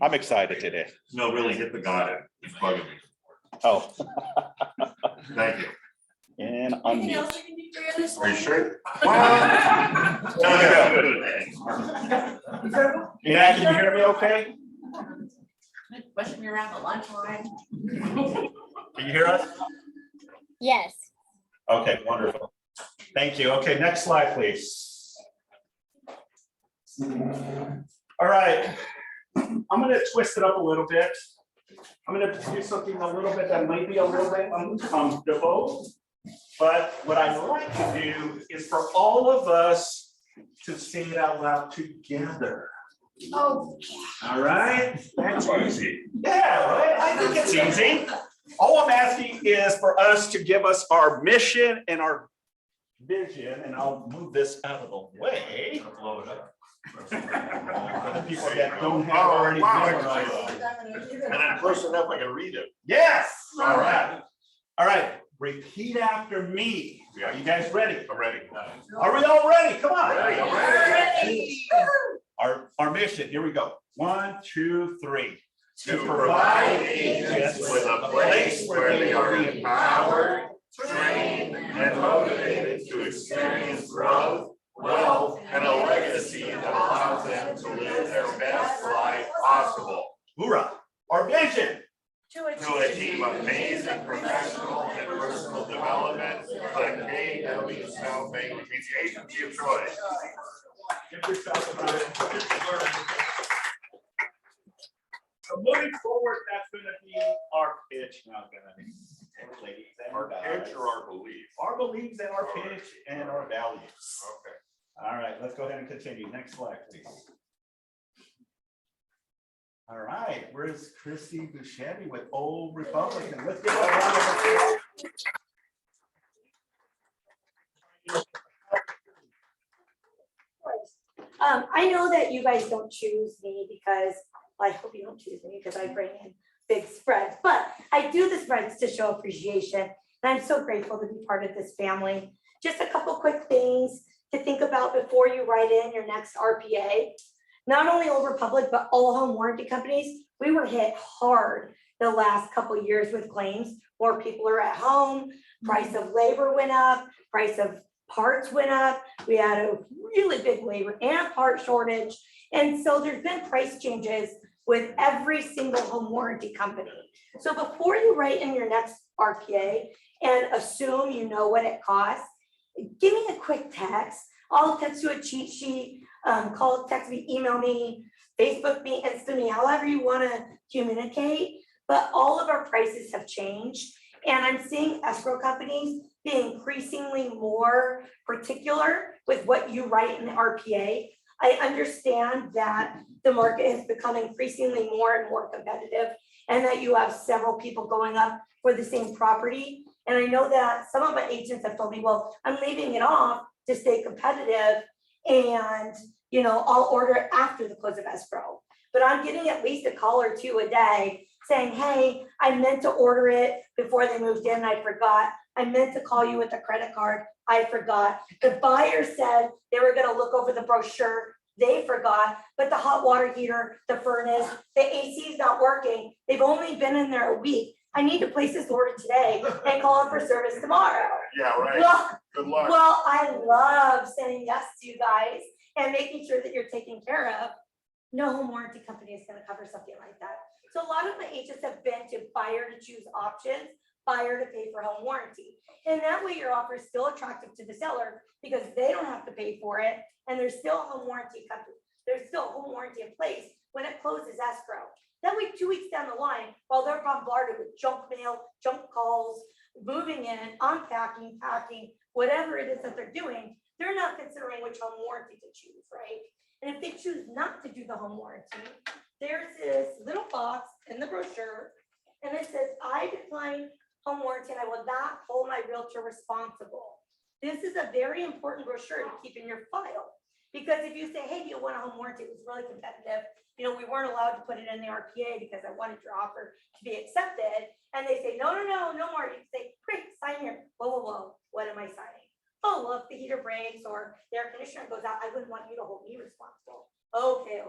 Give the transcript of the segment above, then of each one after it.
I'm excited today. No, really hit the guy. It's bugging me. Oh. Thank you. And Anything unmute. else I can do for you this Are you morning? sure? Yeah, can you hear me okay? Pushing me around the lunch line. Can you hear us? Yes. Okay, wonderful. Thank you. Okay, next slide, please. All right. I'm going to twist it up a little bit. I'm going to do something a little bit that might be a little bit uncomfortable. But what I like to do is for all of us to say it out loud together. Oh. All right? That's easy. Yeah, right? I think it's easy. All I'm asking is for us to give us our mission and our vision, and I'll move this out of the way. Blow it up. For the people that don't have already memorized. And then close enough, I can read it. Yes, all right. All right, repeat after me. Are you guys ready? I'm ready. Are we all ready? Come on. Ready, I'm ready. Our mission, here we go. 1, 2, 3. To provide agents with a place where they are empowered, trained, and motivated to experience growth, wealth, and a legacy that allows them to live their best life possible. Hoorah. Our vision. To achieve amazing professional and personal development, the KW South Bay means the agency of choice. Give yourself a round. So moving forward, that's going to be our pitch. Now, ladies and Our guys. pitch or our belief? Our beliefs and our pitch and our values. Okay. All right, let's go ahead and continue. Next slide, please. All right, where's Chrissy Buschetti with Old Republican? Let's give her a round of applause. I know that you guys don't choose me because, well, I hope you don't choose me because I bring in big spreads, but I do the spreads to show appreciation. And I'm so grateful to be part of this family. Just a couple quick things to think about before you write in your next RPA. Not only Old Republic, but all home warranty companies, we were hit hard the last couple of years with claims. More people are at home, price of labor went up, price of parts went up. We had a really big labor and part shortage. And so there's been price changes with every single home warranty company. So before you write in your next RPA and assume you know what it costs, give me a quick text. I'll text you a cheat sheet, call, text me, email me, Facebook me, Insta me, however you want to communicate. But all of our prices have changed. And I'm seeing escrow companies be increasingly more particular with what you write in the RPA. I understand that the market has become increasingly more and more competitive and that you have several people going up for the same property. And I know that some of my agents have told me, well, I'm leaving it off to stay competitive and, you know, I'll order it after the close of escrow. But I'm getting at least a call or two a day saying, hey, I meant to order it before they moved in, I forgot. I meant to call you with a credit card, I forgot. The buyer said they were gonna look over the brochure, they forgot, but the hot water heater, the furnace, the AC is not working. They've only been in there a week. I need to place this order today and call it for service tomorrow. Yeah, right. Well, Good luck. well, I love saying yes to you guys and making sure that you're taken care of. No home warranty company is gonna cover something like that. So a lot of my agents have been to buyer to choose options, buyer to pay for home warranty. And that way your offer is still attractive to the seller because they don't have to pay for it. And there's still a home warranty company. There's still a home warranty in place when it closes escrow. That way, 2 weeks down the line, while they're bombarded with junk mail, junk calls, moving in, unpacking, packing, whatever it is that they're doing, they're not considering which home warranty to choose, right? And if they choose not to do the home warranty, there's this little box in the brochure, and it says, I decline home warranty and I will not hold my realtor responsible. This is a very important brochure to keep in your file. Because if you say, hey, do you want a home warranty? It was really competitive. You know, we weren't allowed to put it in the RPA because I wanted your offer to be accepted. And they say, no more. You can say, great, sign here. Whoa, what am I signing? Oh, well, if the heater breaks or the air conditioner goes out, I wouldn't want you to hold me responsible. Okay.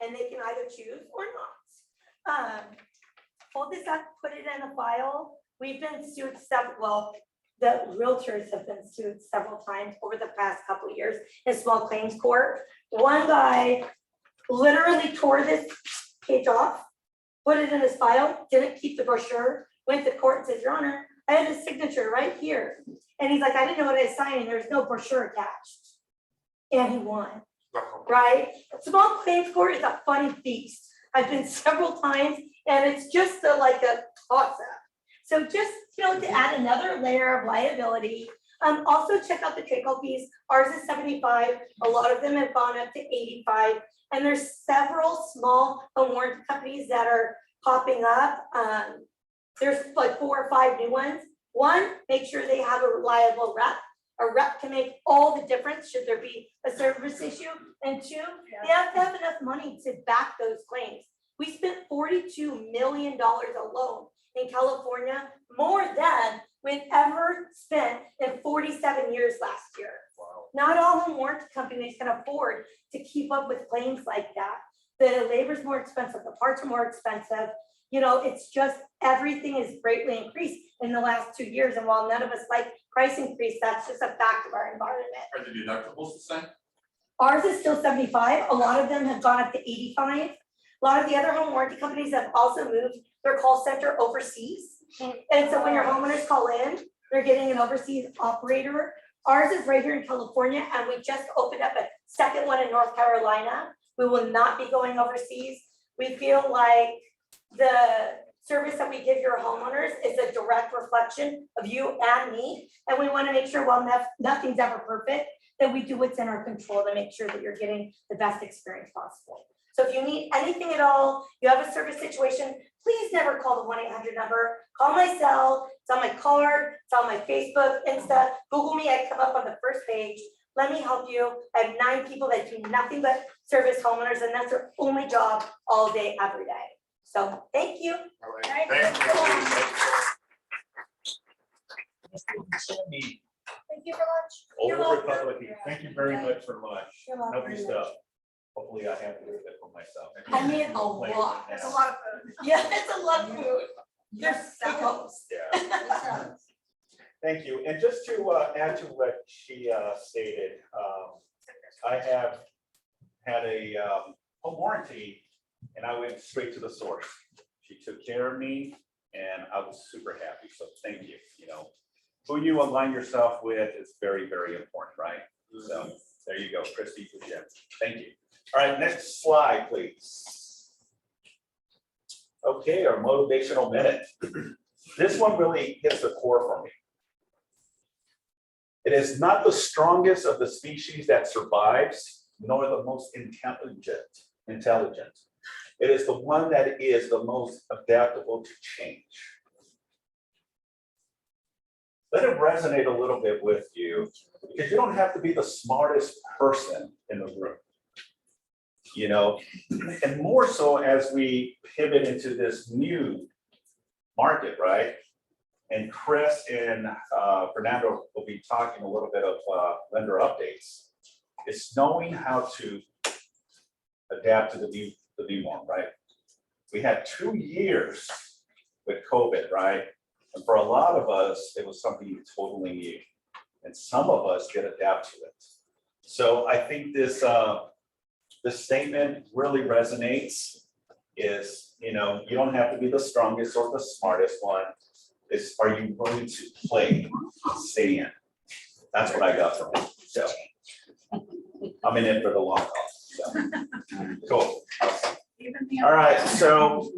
And they can either choose or not. hold this up, put it in a file. We've been sued well, the realtors have been sued several times over the past couple of years in small claims court. One guy literally tore this page off, put it in his file, didn't keep the brochure, went to court and says, Your Honor, I have his signature right here. And he's like, I didn't know what I was signing, there's no brochure attached. And he won, right? Small claims court is a funny beast. I've been several times and it's just like a toss-up. So just, to add another layer of liability. Also check out the trade call fees. Ours is 75. A lot of them have gone up to 85. And there's several small home warranty companies that are popping up. There's like 4 or 5 new ones. One, make sure they have a reliable rep. A rep can make all the difference should there be a service issue. And 2, they have to have enough money to back those claims. We spent $42 million alone in California, more than we've ever spent in 47 years last year. Wow. Not all home warranty companies can afford to keep up with claims like that. The labor's more expensive, the parts are more expensive. It's just everything is greatly increased in the last 2 years. And while none of us like price increase, that's just a fact of our environment. Are the deductibles the same? Ours is still 75. A lot of them have gone up to 85. A lot of the other home warranty companies have also moved their call center overseas. And so when your homeowners call in, they're getting an overseas operator. Ours is right here in California, and we just opened up a second one in North Carolina. We will not be going overseas. We feel like the service that we give your homeowners is a direct reflection of you and me. And we want to make sure, while nothing's ever perfect, that we do what's in our control to make sure that you're getting the best experience possible. So if you need anything at all, you have a service situation, please never call the 1-800 number. Call my cell, it's on my card, it's on my Facebook, Insta, Google me, I come up on the first page. Let me help you. I have 9 people that do nothing but service homeowners, and that's their only job all day, every day. So thank you. All right. Thank you. Thank you for lunch. You're Old welcome. Republican, thank you very much for lunch. You're welcome. Lovely stuff. Hopefully I have a little bit for myself. I made a lot. It's a lot of food. Yeah, it's a lot of food. There's Salad. Yeah, thank you. And just to add to what she stated, I have had a home warranty and I went straight to the source. She took care of me and I was super happy. So thank you. Who you align yourself with is very, very important, right? So there you go, Christy. Thank you. All right, next slide, please. Okay, our motivational minute. This one really hits the core for me. It is not the strongest of the species that survives, nor the most intelligent. It is the one that is the most adaptable to change. Let it resonate a little bit with you, because you don't have to be the smartest person in the room. And more so as we pivot into this new market, right? And Chris and Fernando will be talking a little bit of lender updates. It's knowing how to adapt to the new one, right? We had 2 years with COVID, right? And for a lot of us, it was something totally new. And some of us did adapt to it. So I think this statement really resonates. Is, you don't have to be the strongest or the smartest one. It's, are you willing to play, stay in? That's what I got from it. So I'm in it for the long haul. So cool. All right, so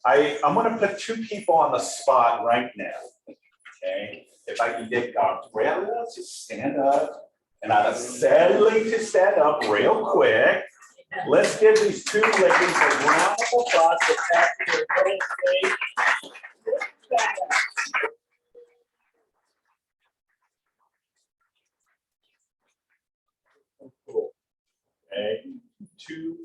I'm going to put 2 people on the spot right now. Okay, if I can get Gabriella to stand up and Araceli to stand up real quick. Let's give these 2 ladies a round of applause for their birthday. Cool. Okay, 2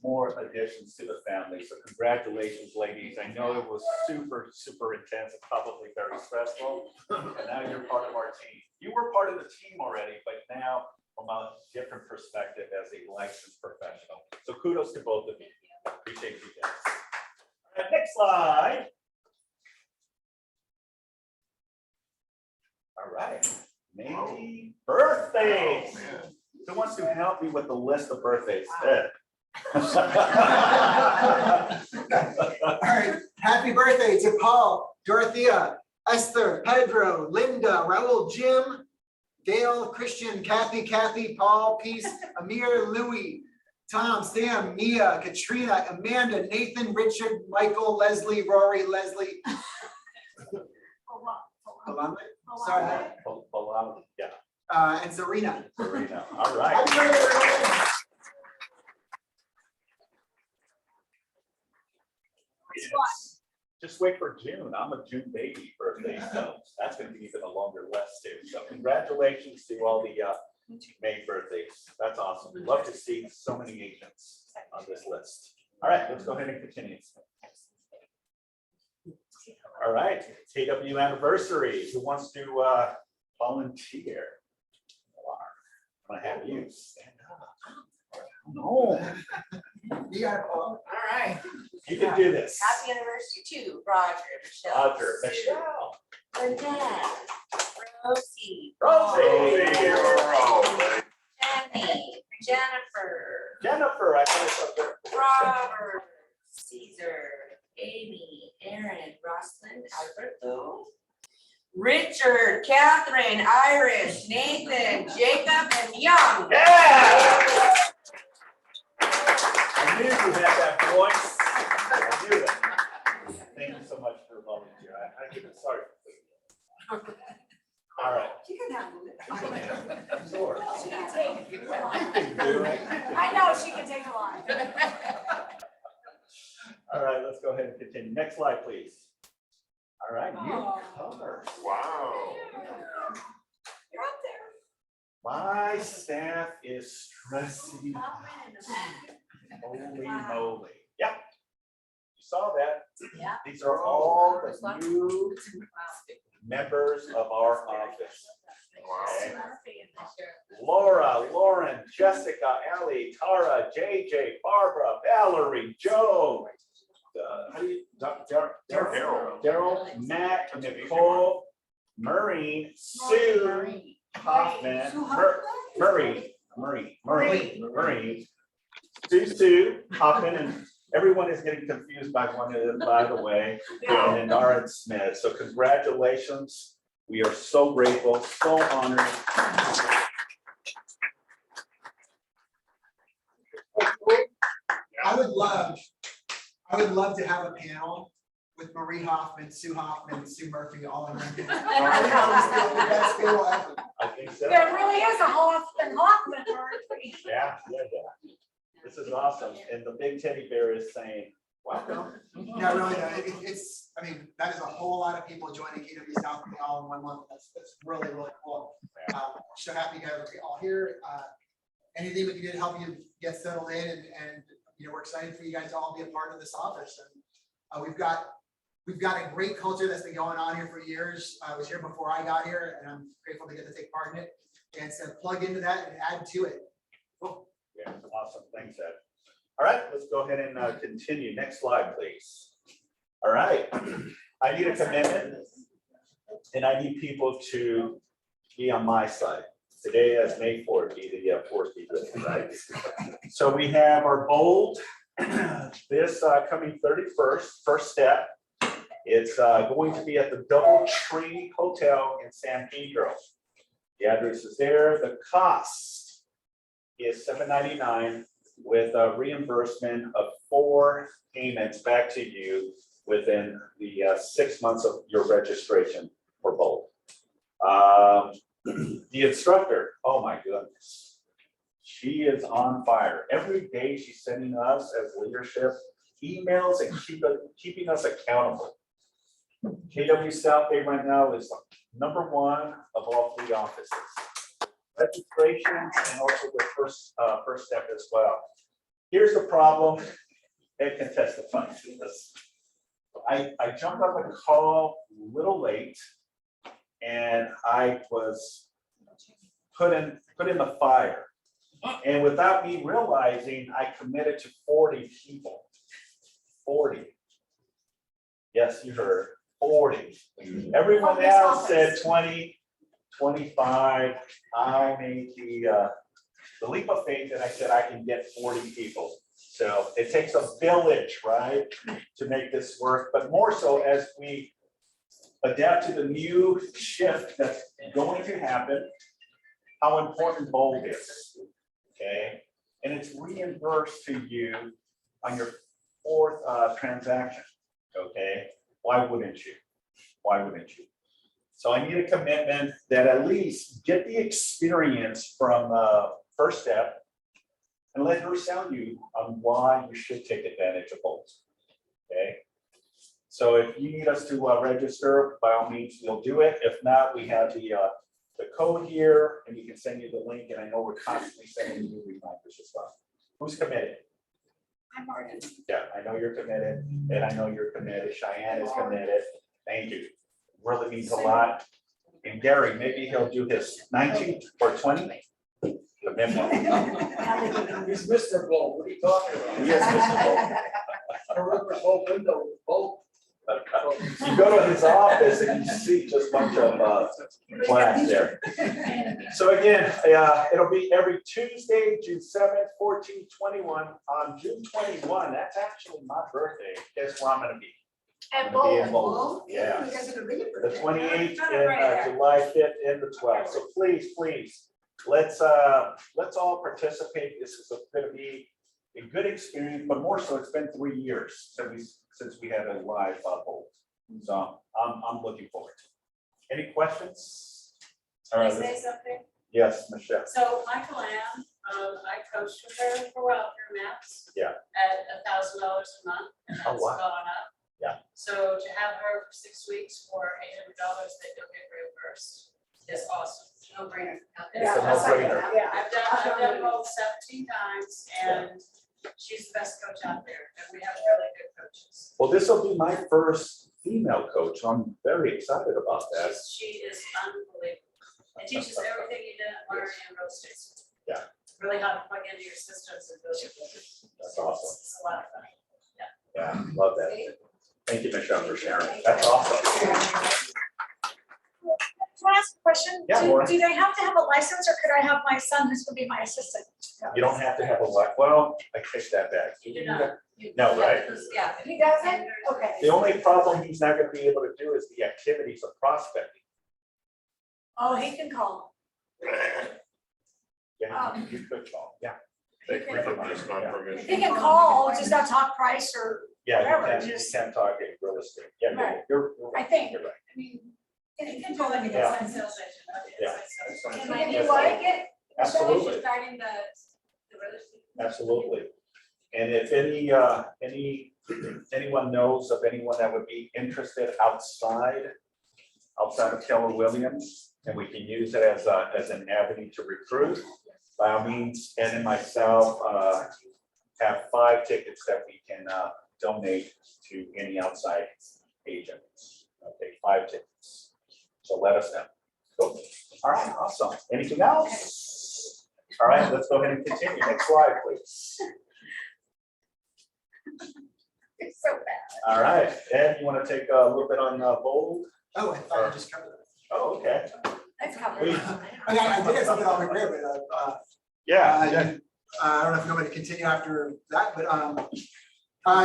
more additions to the family. So congratulations, ladies. I know it was super, super intense and probably very stressful. And now you're part of our team. You were part of the team already, but now from a different perspective as a licensed professional. So kudos to both of you. Appreciate you guys. Next slide. All right, maybe birthdays. Who wants to help me with the list of birthdays? Ed. All right, happy birthday to Paul, Dorothea, Esther, Pedro, Linda, Raul, Jim, Dale, Christian, Kathy, Paul, Peace, Amir, Louie, Tom, Sam, Mia, Katrina, Amanda, Nathan, Richard, Michael, Leslie, Rory, Leslie. Alana? Sorry, Yeah, and Serena. Serena, all right. Happy birthday, everyone. Yes. Just wait for June. I'm a June baby birthday, so that's gonna be even a longer list too. So congratulations to all the May birthdays. That's awesome. Love to see so many agents on this list. All right, let's go ahead and continue. All right, TW anniversary. Who wants to volunteer? I'm gonna have you stand up. No, You got it, Paul. All right. you can do this. Happy anniversary to Roger, Michelle. Roger, Michelle. Lynette, Rosie. Rosie. Jenny, Jennifer, Jennifer, I thought it's up there. Robert, Caesar, Amy, Aaron, Rosalind, Alberto, Richard, Catherine, Irish, Nathan, Jacob, and Young. Yeah! I knew you had that voice. I knew it. Thank you so much for volunteering. I give it, sorry. All right. You can handle it. Sure. She can take it. I can do it. I know, she can take a lot. All right, let's go ahead and continue. Next slide, please. All right, newcomers. Wow. You're up there. My staff is stressing. Holy moly. Yep. You saw that. Yeah. These are all the new members of our office. Okay. Laura, Lauren, Jessica, Ellie, Tara, JJ, Barbara, Valerie, Joe. How do you, Daryl, Matt, Nicole, Maureen, Sue, Hoffman, Murray, Sue, Hoffman, and everyone is getting confused by one of them, by the way, and Nara Smith. So congratulations. We are so grateful, so honored. I would love to have a panel with Marie Hoffman, Sue Hoffman, and Sue Murphy all in one. The best panel ever. I think so. There really is a Hoffman. Yeah. This is awesome. And the big teddy bear is saying, welcome. Yeah, really, it's, I mean, that is a whole lot of people joining KW South all in 1 month. That's really, really cool. So happy to have you all here. Anything we can do to help you get settled in and you know, we're excited for you guys to all be a part of this office. And we've got a great culture that's been going on here for years. I was here before I got here and I'm grateful to get to take part in it and to plug into that and add to it. Cool. Yeah, awesome. Thanks, Ed. All right, let's go ahead and continue. Next slide, please. All right, I need a commitment and I need people to be on my side. Today, as May 4th, be the fourth people, right? So we have our bold, this coming 31st, first step. It's going to be at the Double Tree Hotel in San Pedro. The address is there. The cost is $799 with a reimbursement of 4 payments back to you within the 6 months of your registration for bold. The instructor, oh my goodness, she is on fire. Every day she's sending us as leadership emails and keeping us accountable. KW South Bay right now is #1 of all 3 offices. Registrations and also the first step as well. Here's the problem. Ed can testify to this. I jumped on the call a little late. And I was put in the fire. And without me realizing, I committed to 40 people. 40. Yes, you heard, 40. Everyone else said 20, 25. I made the leap of faith and I said I can get 40 people. So it takes a village, right, to make this work, but more so as we adapt to the new shift that's going to happen, how important bold is, okay? And it's reimbursed to you on your fourth transaction, okay? Why wouldn't you? Why wouldn't you? So I need a commitment that at least get the experience from first step and let her sell you on why you should take advantage of both, okay? So if you need us to register, by all means, we'll do it. If not, we have the code here and we can send you the link, and I know we're constantly sending you reminders as well. Who's committed? I'm Martin. Yeah, I know you're committed, and I know you're committed. Cheyenne is committed. Thank you. Really means a lot. And Gary, maybe he'll do his 19 or 20 commitment. He's Mr. Bull, what are you talking about? He is Mr. Bull. I remember his whole window, Bull. You go to his office and you see just a bunch of plaques there. So again, it'll be every Tuesday, June 7th, 14, 21. On June 21, that's actually my birthday. Guess where I'm gonna be? And I'm gonna be in bold. Bold. Yeah. You guys have a really The birthday. 28th and July 5th and the 12th. So please, let's all participate. This is gonna be a good experience, but more so, it's been 3 years since we had a live poll. So I'm looking forward to it. Any questions? All Can I right, say something? yes, Michelle. So Michael Ann, I coached with her for welfare maps. Yeah. At $1,000 a month, and Oh, that's wow. gone up. Yeah. So to have her for 6 weeks for $800 that you'll get reimbursed is awesome. No brainer. It's a no-brainer. Yeah. I've done both 17 times, and she's the best coach out there, and we have really good coaches. Well, this will be my first female coach. I'm very excited about that. She is unbelievable. It teaches everything you didn't learn in real estate school. Yeah. Really how to plug into your systems and build your business. That's awesome. It's a lot of fun. Yeah, love that. Thank you, Michelle, for sharing. That's awesome. Can I ask a question? Yeah, Laura. Do they have to have a license, or could I have my son who's gonna be my assistant? You don't have to have a lot. Well, I take that back. You do not. No, right? Yeah. He doesn't? Okay. The only problem he's not gonna be able to do is the activities of prospecting. Oh, he can call. Yeah, you could call, yeah. They can just not He permission. can call, just not talk price or, Yeah, Whatever, you just- can't talk in real estate. Yeah, Right. you're I think. You're right. I mean. You can do like an Yeah. inside sales agent. not the Yeah. inside sales. Can I do like it? Absolutely. Starting the real estate. Absolutely. And if anyone knows of anyone that would be interested outside of Keller Williams, and we can use it as an avenue to recruit, by all means, Ed and myself have 5 tickets that we can donate to any outside agent. Okay, 5 tickets. So let us know. Cool. All right, awesome. Anything else? All right, let's go ahead and continue. Next slide, please. It's so bad. All right, Ed, you want to take a little bit on bold? Oh, I thought you just covered that. Oh, okay. That's covered. We- I mean, I did have something on my career, but, Yeah, I don't know if you want me to continue after that, but,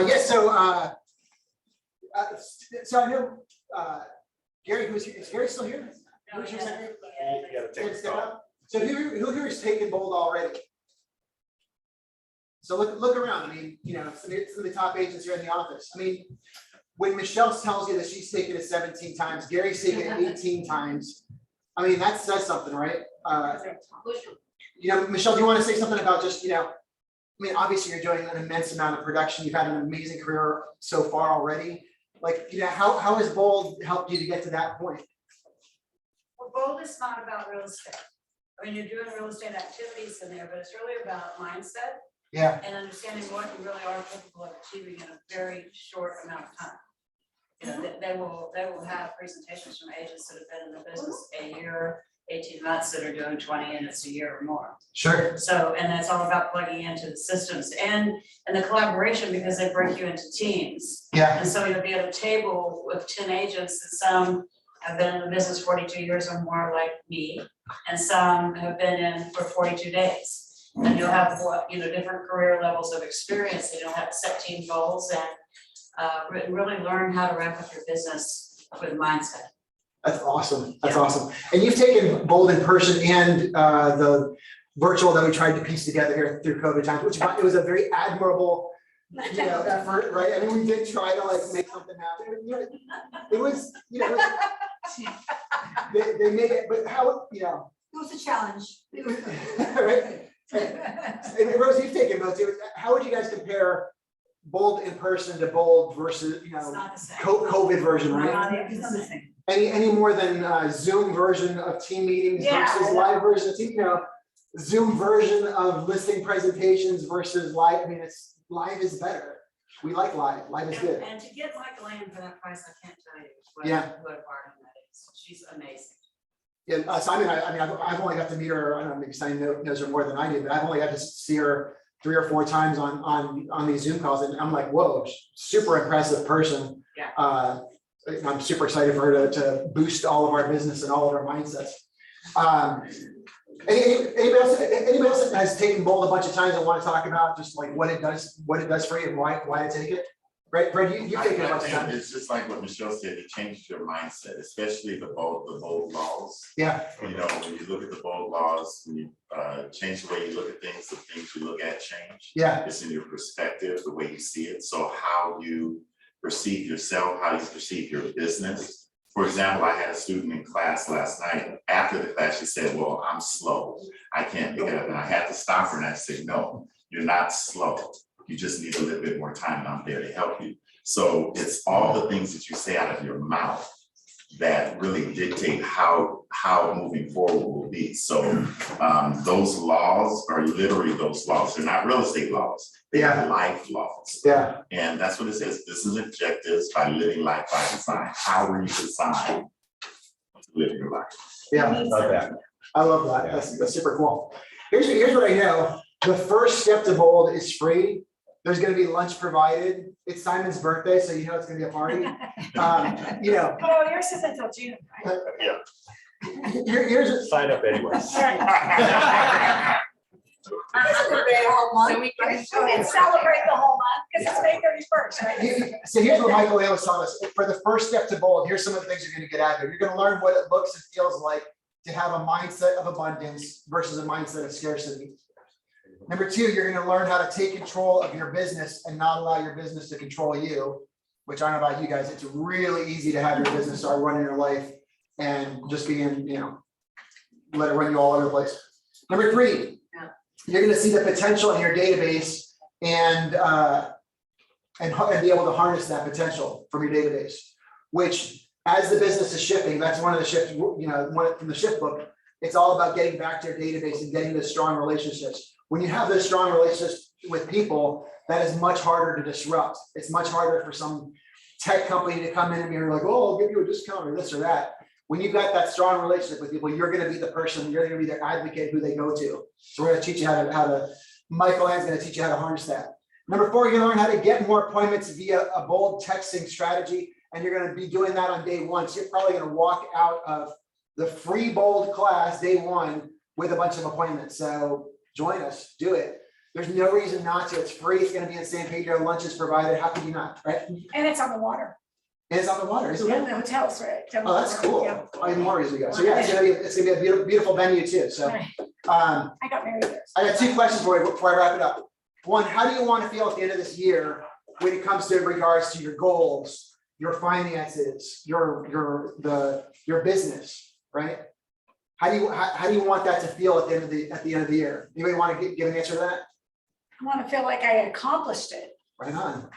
yes, so I know, Gary, who's here, is Gary still here? Who's your secretary? you gotta take Gary, a step call. up. So who here is taking bold already? So look around, I mean, you know, some of the top agents here in the office, I mean, when Michelle tells you that she's taken it 17 times, Gary's taken it 18 times, I mean, that says something, right? You know, Michelle, do you want to say something about just, you know, I mean, obviously you're doing an immense amount of production. You've had an amazing career so far already. Like, you know, how has Bold helped you to get to that point? Well, bold is not about real estate. I mean, you're doing real estate activities in there, but it's really about mindset Yeah, and understanding what you really are capable of achieving in a very short amount of time. You know, they will have presentations from agents that have been in the business a year, 18 months that are doing 20 units a year or more. Sure. So, and that's all about plugging into the systems and the collaboration, because they break you into teams. Yeah, And so you'll be at a table with 10 agents, and some have been in the business 42 years or more like me, and some have been in for 42 days. And you'll have different career levels of experience, and you'll have set team goals and really learn how to wrap up your business with mindset. that's awesome. That's Yeah. awesome. And you've taken bold in person and the virtual that we tried to piece together here through COVID times, which it was a very admirable, effort, right? I mean, we did try to like make something happen. It was, they made it, but how, It was a challenge. right? And Rose, you've taken both. How would you guys compare bold in person to bold versus, It's not the same. COVID version, right? It's not the same. Any more than Zoom version of team meetings Yeah. versus live version of team, Zoom version of listing presentations versus live. I mean, live is better. We like live. Live is good. And to get Michael Ann for that price, I can't tell you Yeah. what a bargain that is. She's amazing. Yeah, Simon, I've only got to meet her. I don't know, maybe Simon knows her more than I do, but I've only got to see her 3 or 4 times on these Zoom calls, and I'm like, whoa, super impressive person. Yeah. I'm super excited for her to boost all of our business and all of our mindsets. Anybody else that has taken bold a bunch of times and want to talk about just like what it does for you and why to take it? Brett, you've taken a I bunch of think times. it's just like what Michelle said, it changes your mindset, especially the bold laws. Yeah, When you look at the bold laws, when you change the way you look at things, the things you look at change. yeah, It's in your perspective, the way you see it. So how you perceive yourself, how you perceive your business. For example, I had a student in class last night. After the class, she said, well, I'm slow. I can't pick it up. And I had to stop her and I said, no, you're not slow. You just need a little bit more time and I'm there to help you. So it's all the things that you say out of your mouth that really dictate how moving forward will be. So those laws are literally those laws. They're not real estate laws. They are life laws. yeah. And that's what it says. Business objectives by living life by design. How are you designed to live your life? Yeah, Love that. I love that. That's super cool. Here's what I know. The first step to bold is free. There's gonna be lunch provided. It's Simon's birthday, so it's gonna be a party. Oh, yours isn't until June, right? Yeah. Here's Sign up anyway. So we can celebrate the whole month, because it's May 31st, right? so here's what Michael Ann was telling us. For the first step to bold, here's some of the things you're gonna get out of it. You're gonna learn what it looks and feels like to have a mindset of abundance versus a mindset of scarcity. Number 2, you're gonna learn how to take control of your business and not allow your business to control you, which I don't know about you guys. It's really easy to have your business start running your life and just being, let it run you all over the place. Number 3, you're gonna see the potential in your database and be able to harness that potential from your database, which as the business is shifting, that's one of the shifts, from the shift book, it's all about getting back to your database and getting those strong relationships. When you have those strong relationships with people, that is much harder to disrupt. It's much harder for some tech company to come in and you're like, oh, I'll give you a discount or this or that. When you've got that strong relationship with people, you're gonna be the person, you're gonna be their advocate who they go to. So we're gonna teach you how to Michael Ann's gonna teach you how to harness that. Number 4, you're gonna learn how to get more appointments via a bold texting strategy. And you're gonna be doing that on day 1. So you're probably gonna walk out of the free bold class day 1 with a bunch of appointments. So join us, do it. There's no reason not to. It's free. It's gonna be in San Pedro. Lunch is provided. How could you not, right? And it's on the water. And it's on the water, isn't Yeah, it? the hotels, right? Oh, that's cool. Yeah. I mean, more reason to go. So yeah, it's gonna be a beautiful, beautiful venue too. So Right. I I got married there. got 2 questions for you before I wrap it up. 1, how do you want to feel at the end of this year when it comes to regards to your goals, your finances, your business, right? How do you want that to feel at the end of the year? Anybody want to give an answer to that? I want to feel like I accomplished it. Right on.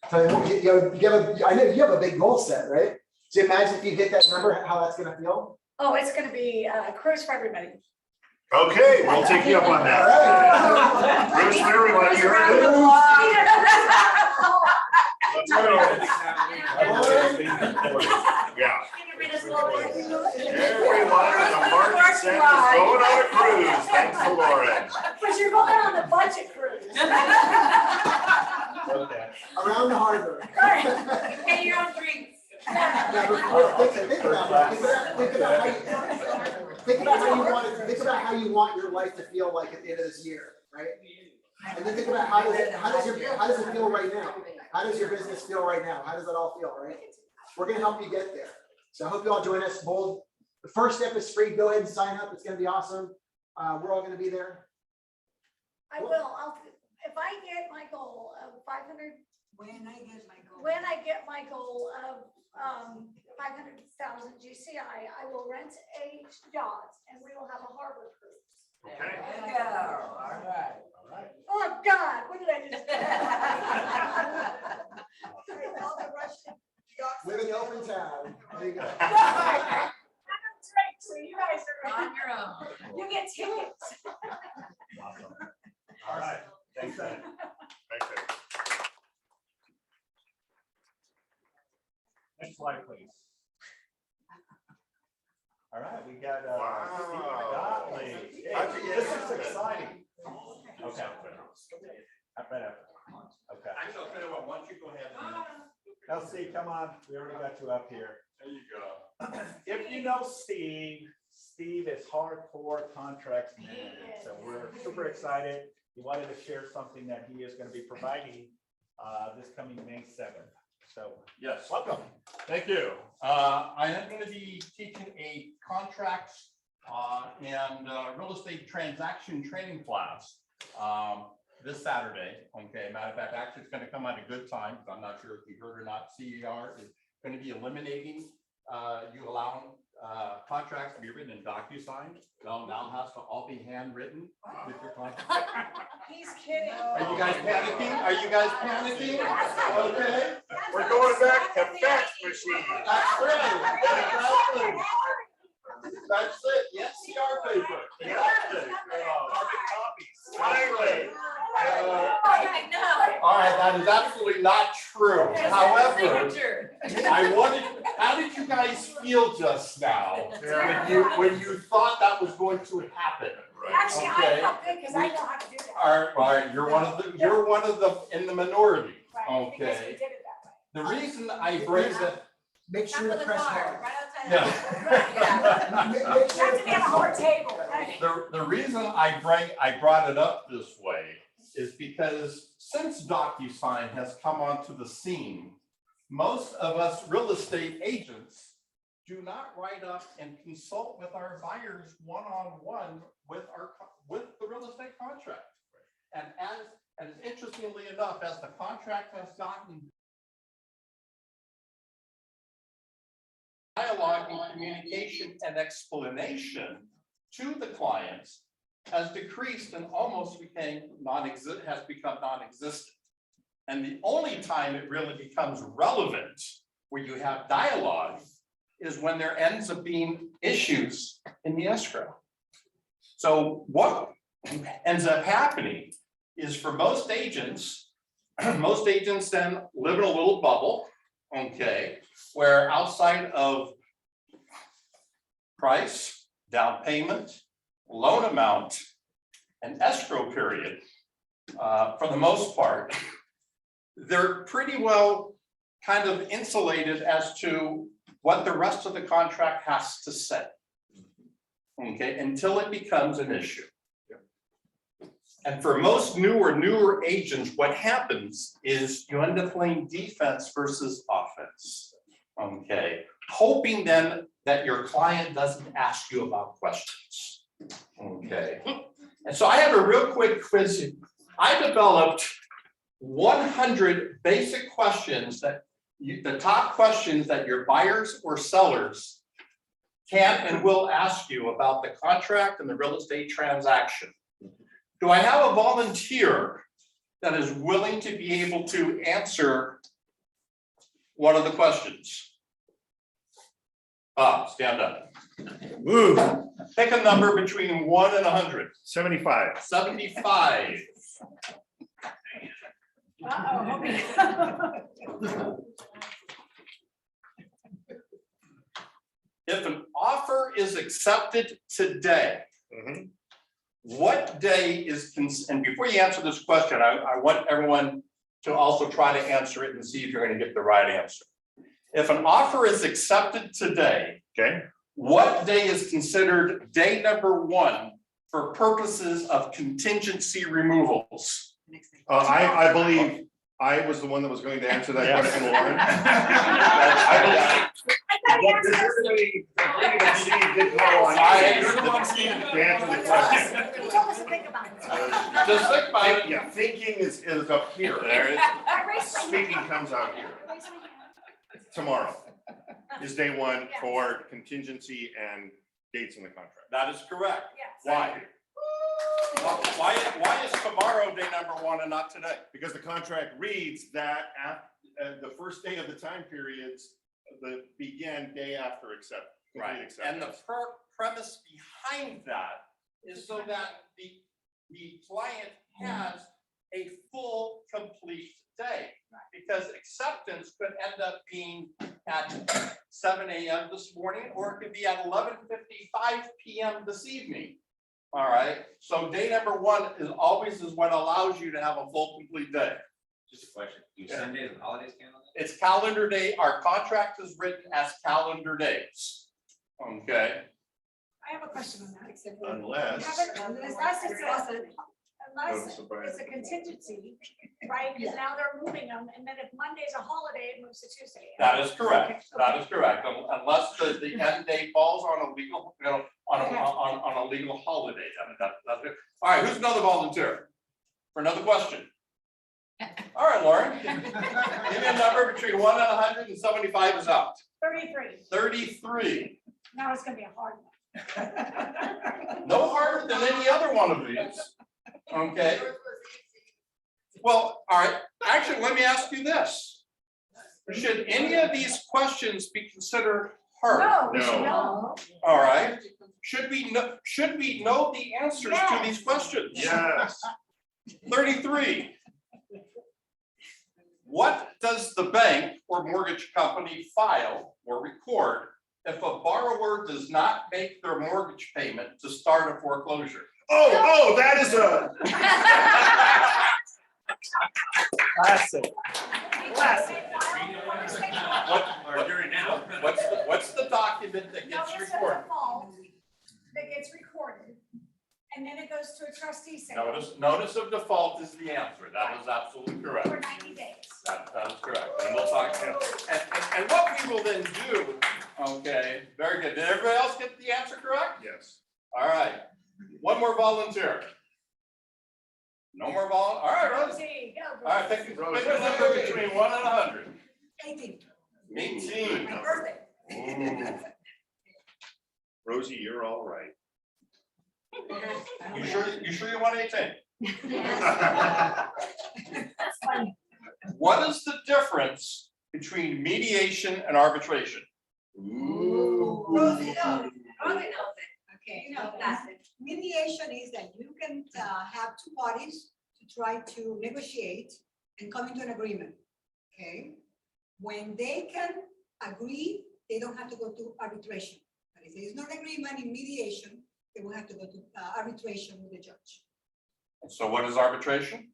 So I know you have a big goal set, right? So imagine if you hit that number, how that's gonna feel. Oh, it's going to be a cruise for everybody. Okay, we'll take you up on All that. right. Bruce, for everybody, you're Around the in. block. Yeah. read us a little bit? Everyone in the Market Center is going on a cruise, thanks to Lauren. But you're going on the budget cruise. Okay. Around the harbor. Get your own drinks. Yeah, but think about it. Think about how you, think about how you want your life to feel like at the end of this year, right? And then think about how does it feel right now? How does your business feel right now? How does it all feel, right? We're gonna help you get there. So I hope you all join us. Bold. The first step is free. Go ahead and sign up. It's gonna be awesome. We're all gonna be there. I will, if I get my goal of 500, when I get my goal of 500,000 GCI, I will rent a yacht and we will have a harbor cruise. Okay. All right. Oh, God, what did I just? All the Russian yachts. With an open tab. There you go. I don't drink, so you guys are. On your own. You get tickets. Awesome. All right, thanks, Ed. Thank you. Next slide, please. All right, we got, Steve Wow. Gottlieb. Hey, How'd you get this into is this? exciting. Okay. Okay. Actually, I'll tell you what, why don't you go ahead and. LC, come on, we already got you up here. There you go. If you know Steve, Steve is hardcore contracts management, so we're super excited. He wanted to share something that he is gonna be providing, this coming May 7th. So, Yes, welcome. thank you. I am going to be teaching a contracts and real estate transaction training class this Saturday. Okay, matter of fact, actually, it's going to come at a good time, because I'm not sure if you heard or not, CER is going to be eliminating, you allowing contracts to be written in DocuSign. Well, now it has to all be handwritten with your contract. He's kidding. Are you guys panicking? Are you guys panicking? Okay. We're going back to fax machines. That's right. Exactly. That's it. Yes, CR paper. Exactly. Carbon copies. Finally. All right, that is absolutely not true. However, how did you guys feel just now when you thought that was going to happen? Actually, I Okay. felt good because I know how to do that. All right, you're one of the in the minority. Right, because we Okay. did it that way. The reason I bring that. Make sure to press hard. Yeah. Make You have sure to be on a hard table, right? The reason I brought it up this way is because since DocuSign has come onto the scene, most of us real estate agents do not write up and consult with our buyers one-on-one with the real estate contract. And as interestingly enough, as the contract has gotten dialogue and communication and explanation to the clients has decreased and almost became has become non-existent. And the only time it really becomes relevant where you have dialogue is when there ends up being issues in the escrow. So what ends up happening is for most agents then live in a little bubble, okay, where outside of price, down payment, loan amount, and escrow period, for the most part, they're pretty well kind of insulated as to what the rest of the contract has to say. Okay, until it becomes an issue. And for most newer agents, what happens is you end up playing defense versus offense. Okay, hoping then that your client doesn't ask you about questions. Okay, and so I have a real quick quiz. I developed 100 basic questions that the top questions that your buyers or sellers can and will ask you about the contract and the real estate transaction. Do I have a volunteer that is willing to be able to answer one of the questions? Stand up. Woo, Pick a number between 1 and 100. 75. 75. if an offer is accepted today, Mhm. what day is, and before you answer this question, I want everyone to also try to answer it and see if you're gonna get the right answer. If an offer is accepted today, Okay, what day is considered day number 1 for purposes of contingency removals? I believe I was the one that was going to answer that question, Lauren. I thought you asked us. You're the one seeing to answer the question. He told us to think about it. Just think about it. Yeah, thinking is up here. There is. I raised my hand. Speaking comes out here. I raised my hand. Tomorrow is day 1 for contingency and dates in the contract. That is correct. Yes. Why? Why is tomorrow day number 1 and not today? Because the contract reads that the first day of the time periods begin day after accept. complete And the acceptance. premise behind that is so that the client has a full, complete day. Because acceptance could end up being at 7 a.m. this morning, or it could be at 11:55 p.m. this evening. All right, so day number 1 is always what allows you to have a full, complete day. Just a question, do Sundays and holidays count on that? It's calendar day, our contract is written as calendar days. Okay, I have a question on that, except. Unless- Unless it's a contingency, right, because now they're moving them, and then if Monday's a holiday, it moves to Tuesday. that is correct, that is correct, unless the end date falls on a legal, on a legal holiday. That's it. All right, who's another volunteer for another question? All right, Lauren, give me a number between 1 and 175 is out. 33, 33, now it's gonna be a hard one. no harder than any other one of these. Okay. Well, all right, actually, let me ask you this. Should any of these questions be considered hard? No, we No. should know. All right, should we know the answers to these questions? Yes. 33. What does the bank or mortgage company file or record if a borrower does not make their mortgage payment to start a foreclosure? Oh, that is a. Classic. Classic. Or during now. What's the document that gets Notice of recorded? default that gets recorded, and then it goes to a trustee sale Notice of default is the answer. That is absolutely correct. for 90 days. That is correct. And we'll talk, and what we will then do, okay, very good. Did everybody else get the answer correct? Yes. All right. One more volunteer. No more all right, Rose. Rosie, go. All right, pick a number between 1 and 100. 18. 18. My birthday. Ooh. Rosie, you're all right. You sure you want 18? That's funny. What is the difference between mediation and arbitration? Ooh. Rosie knows it. Okay, You know that mediation is that you can have two parties to try to negotiate and come into an agreement, okay? When they can agree, they don't have to go to arbitration. But if there is no agreement in mediation, they will have to go to arbitration with the judge. So what is arbitration?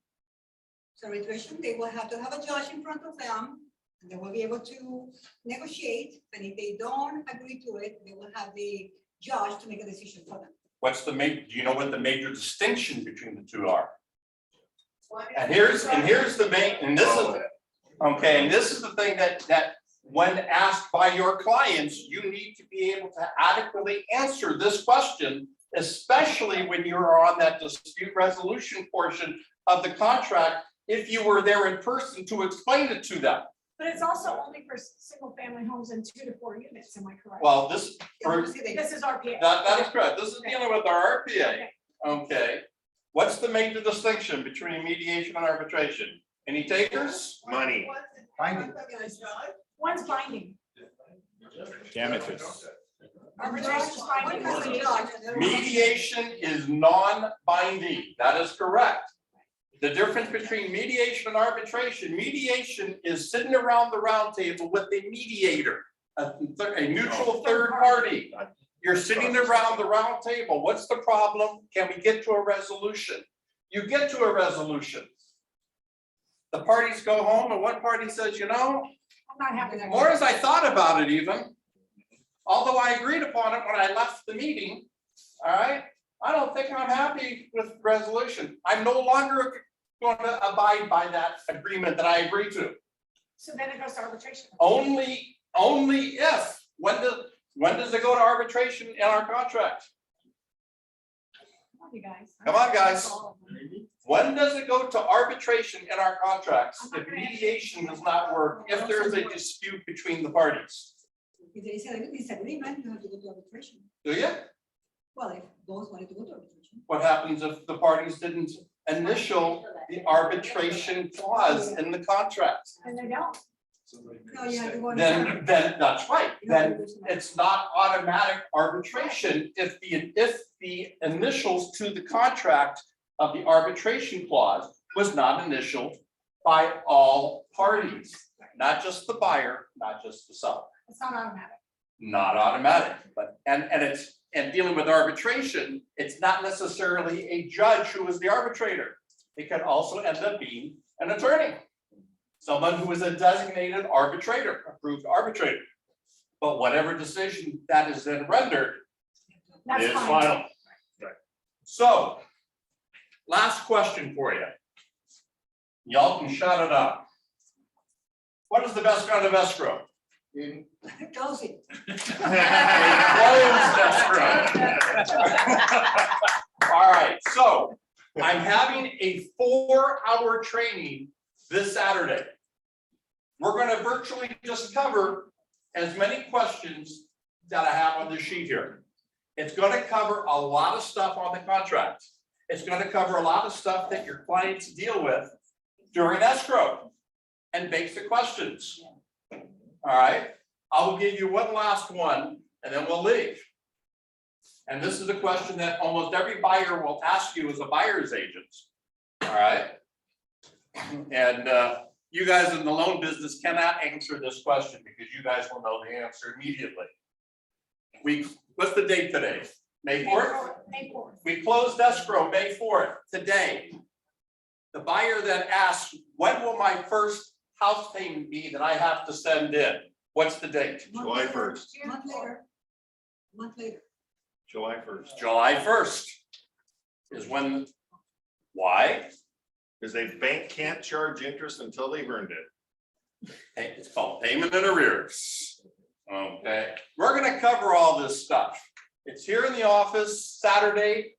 So arbitration, they will have to have a judge in front of them, and they will be able to negotiate, and if they don't agree to it, they will have the judge to make a decision for them. Do you know what the major distinction between the two are? And here's the main, and this is, okay, and this is the thing that when asked by your clients, you need to be able to adequately answer this question, especially when you're on that dispute resolution portion of the contract, if you were there in person to explain it to them. But it's also only for single family homes in 2 to 4 units, am I correct? Well, this, This is RPA. that is correct. This is dealing with our RPA. Okay. What's the major distinction between mediation and arbitration? Any takers? Money. Binding. One's binding. Damages. Arbitration's binding. Mediation is non-binding. That is correct. The difference between mediation and arbitration, mediation is sitting around the round table with a mediator. a neutral third party. You're sitting around the round table. What's the problem? Can we get to a resolution? You get to a resolution. The parties go home and one party says, you know, I'm not happy. more as I thought about it even, although I agreed upon it when I left the meeting, all right? I don't think I'm happy with the resolution. I'm no longer going to abide by that agreement that I agreed to. So then it goes to arbitration. Only if, when does it go to arbitration in our contract? Come on, you guys. Come on, guys. When does it go to arbitration in our contracts if mediation does not work, if there is a dispute between the parties? If there is a disagreement, you have to go to arbitration. Do you? Well, if both wanted to go to arbitration. What happens if the parties didn't initial the arbitration clause in the contract? And they don't. No, you have to go. Then that's right, then it's not automatic arbitration if the initials to the contract of the arbitration clause was not initialed by all parties, not just the buyer, not just the seller. It's not automatic. Not automatic, but and dealing with arbitration, it's not necessarily a judge who is the arbitrator. It can also end up being an attorney. Someone who is a designated arbitrator, approved arbitrator. But whatever decision that is then rendered That's is fine. final. So, last question for you. Y'all can shout it out. What is the best kind of escrow? Close it. Closed escrow. All right, so I'm having a 4-hour training this Saturday. We're going to virtually just cover as many questions that I have on this sheet here. It's going to cover a lot of stuff on the contract. It's going to cover a lot of stuff that your clients deal with during escrow and basic questions. All right, I will give you one last one and then we'll leave. And this is a question that almost every buyer will ask you as a buyer's agent. All right. And you guys in the loan business cannot answer this question because you guys will know the answer immediately. What's the date today? May 4th? May 4th. We closed escrow May 4th, today. The buyer then asks, when will my first house payment be that I have to send in? What's the date? July 1st. Month later. Month later. July 1st. July 1st is when, why? Because the bank can't charge interest until they've earned it. Hey, it's called payment in arrears. Okay, we're gonna cover all this stuff. It's here in the office Saturday,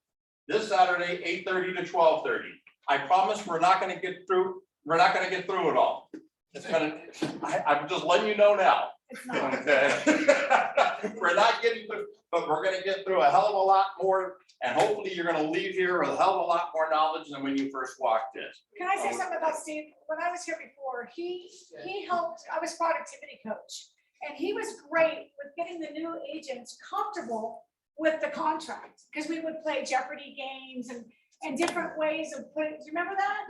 this Saturday, 8:30 to 12:30. I promise we're not gonna get through it all. It's gonna, I'm just letting you know now. It's not. Okay. We're not getting through, but we're gonna get through a hell of a lot more, and hopefully you're gonna leave here with a hell of a lot more knowledge than when you first walked in. Can I say something about Steve? When I was here before, he helped, I was productivity coach. And he was great with getting the new agents comfortable with the contract. Because we would play Jeopardy games and different ways of putting, do you remember that?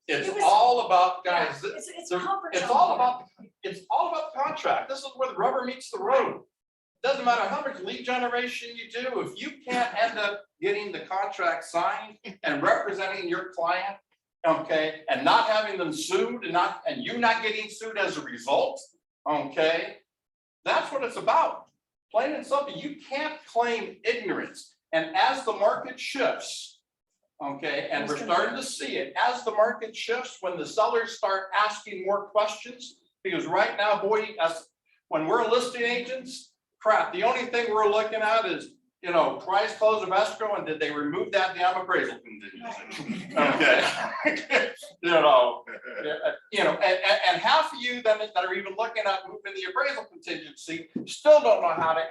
It's It was- all about, guys, It's the- comfort. it's zone. all about the contract. This is where the rubber meets the road. Doesn't matter how much lead generation you do, if you can't end up getting the contract signed and representing your client, okay, and not having them sued and you not getting sued as a result, okay, that's what it's about. Plain and simple, you can't claim ignorance. And as the market shifts, okay, and we're starting to see it, as the market shifts, when the sellers start asking more questions, because right now, boy, when we're listing agents, crap, the only thing we're looking at is, price, close of escrow, and did they remove that damn appraisal contingency? Okay. And half of you that are even looking at moving the appraisal contingency still don't know how to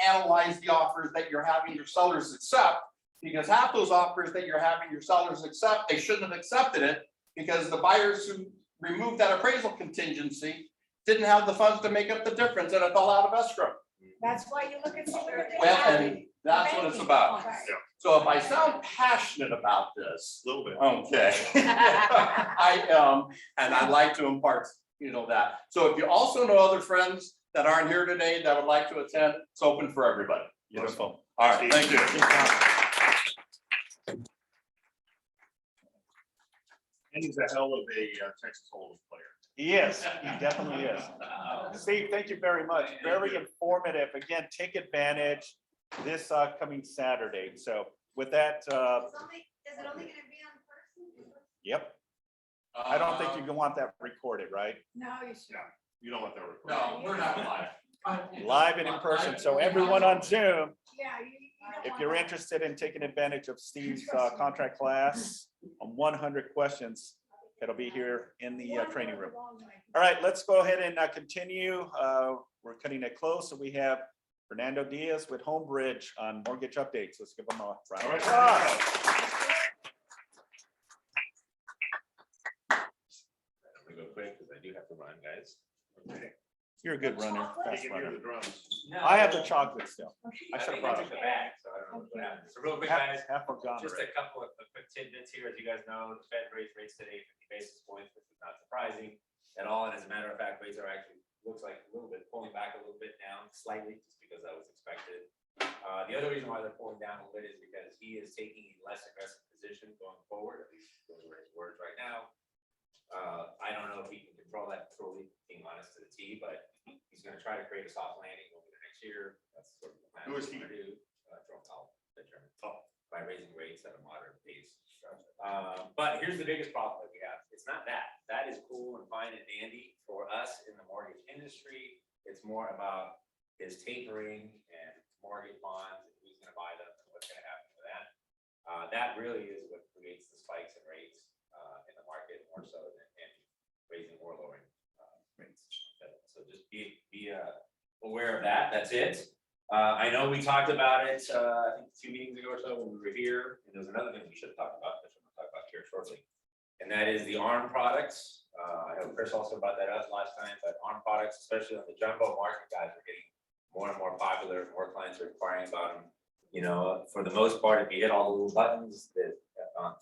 analyze the offers that you're having your sellers accept, because half those offers that you're having your sellers accept, they shouldn't have accepted it because the buyers who removed that appraisal contingency didn't have the funds to make up the difference and it fell out of escrow. That's why you look at some of the things. Well, and that's what it's about. Right. So if I sound passionate about this, A little bit. okay. I am, and I'd like to impart, that. So if you also know other friends that aren't here today that would like to attend, it's open for everybody. Beautiful. All right, thank you. And he's a hell of a Texas Hold'em player. He is, he definitely is. Steve, thank you very much. Very informative. Again, take advantage this coming Saturday. So with that, Is it only gonna be on person? yep, I don't think you can want that recorded, right? No, you should. You don't want that recorded. No, we're not live. Live and in person. So everyone on Zoom, Yeah, you don't if want you're that. interested in taking advantage of Steve's contract class on 100 questions, it'll be here in the training room. All right, let's go ahead and continue. We're cutting it close. So we have Fernando Diaz with Homebridge on mortgage updates. Let's give him a round of applause. I'm gonna go quick because I do have to run, guys. You're a good runner, You fast can hear runner. the drums. I have the chocolate still. I I should have think I brought took it. the bag, so I don't know what happened. So real quick, guys, Half are gone just already. a couple of quick tidbits here. As you guys know, the Fed raised rates today 50 basis points, which is not surprising at all. And as a matter of fact, rates are actually, looks like a little bit pulling back a little bit down slightly, just because that was expected. The other reason why they're pulling down a little bit is because he is taking a less aggressive position going forward, at least those are his words right now. I don't know if he can control that fully, being honest to the T, but he's gonna try to create a soft landing over the next year. That's sort of the plan. Who is he? he's gonna do. Jerome Powell, the Chairman, by raising rates at a moderate pace. But here's the biggest problem that we have. It's not that. That is cool and fine and dandy for us in the mortgage industry. It's more about his tapering and mortgage bonds and who's gonna buy them and what's gonna happen to that. That really is what creates the spikes in rates in the market more so than raising or lowering rates. So just be aware of that. That's it. I know we talked about it, I think 2 meetings ago or so when we were here, and there's another thing we should talk about, which I'm gonna talk about here shortly. And that is the ARM products. I know Chris also brought that up last time, but ARM products, especially on the jumbo market, guys, are getting more and more popular. More clients are inquiring about them. You know, for the most part, if you hit all the little buttons that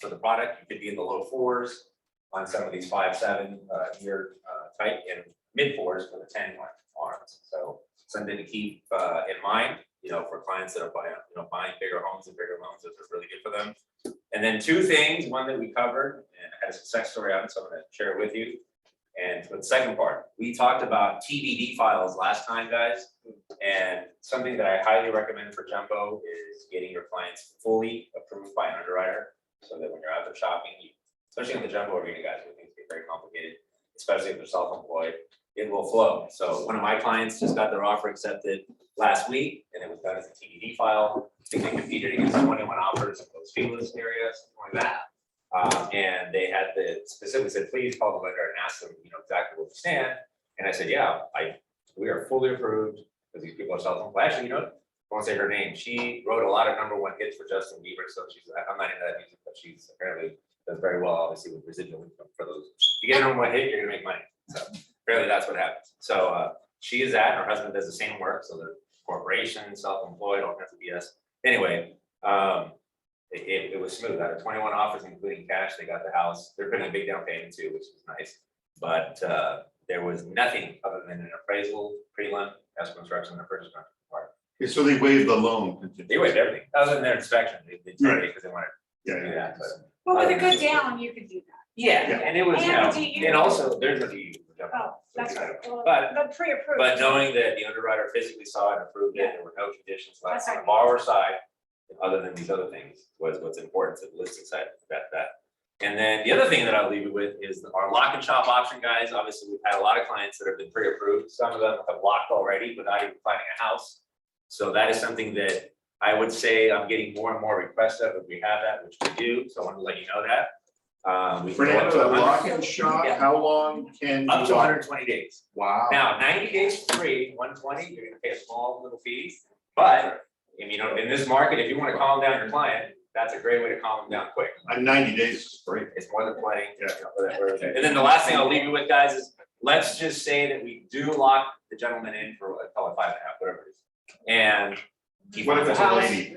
for the product, you could be in the low 4s on some of these 5-7 year type and mid 4s for the 10 ARMs. So something to keep in mind, you know, for clients that are buying bigger homes and bigger loans. Those are really good for them. And then 2 things, one that we covered and I had a success story on it, so I'm gonna share it with you. And for the second part, we talked about TBD files last time, guys. And something that I highly recommend for jumbo is getting your clients fully approved by an underwriter, so that when you're out there shopping, especially in the jumbo arena, guys, where things get very complicated, especially if they're self-employed, it will flow. So one of my clients just got their offer accepted last week, and it was done as a TBD file. I think they competed against 21 offers in Los Feliz area, something like that. And they had specifically said, please call the lender and ask them, you know, exactly where we stand. And I said, yeah, we are fully approved because these people are self-employed. Actually, you know, I won't say her name. She wrote a lot of #1 hits for Justin Bieber. So I'm not into that music, but she's apparently does very well, obviously, with residual income for those. If you get a #1 hit, you're gonna make money. So apparently that's what happens. So she is that, and her husband does the same work. So they're corporation, self-employed, all kinds of BS. Anyway, it was smooth. Out of 21 offers, including cash, they got the house. They're putting a big down payment too, which is nice. But there was nothing other than an appraisal, prelim, escrow instruction, and a purchase contract part. Okay, so they waived the loan. They waived everything, other than their inspection. They Right. because they wanted to do that. But Well, with a good down, you could do that. yeah, and it was, you And know, do you- and also there's no DU. Oh, that's right. Well, But the pre-approved. But knowing that the underwriter physically saw it, approved it, there were no conditions left That's on the right. borrower side, other than these other things, was what's important to the listing side, that. And then the other thing that I'll leave you with is our lock and shop option, guys. Obviously, we've had a lot of clients that have been pre-approved. Some of them have locked already without even finding a house. So that is something that I would say I'm getting more and more requests of, if we have that, which we do. So I want to let you know that. We can go up to Fernando, 100 lock and shop, Yeah. how long can? up you to lock? 120 days. Wow. Now, 90 days free, 120, you're gonna pay a small little fee, but, and you know, in this market, if you wanna calm down your client, that's a great way to calm them down quick. 90 days is great. It's more than plenty. Yeah. And then the last thing I'll leave you with, guys, is let's just say that we do lock the gentleman in for, call it 5.5, whatever it is. And he What if finds a it's a house, lady?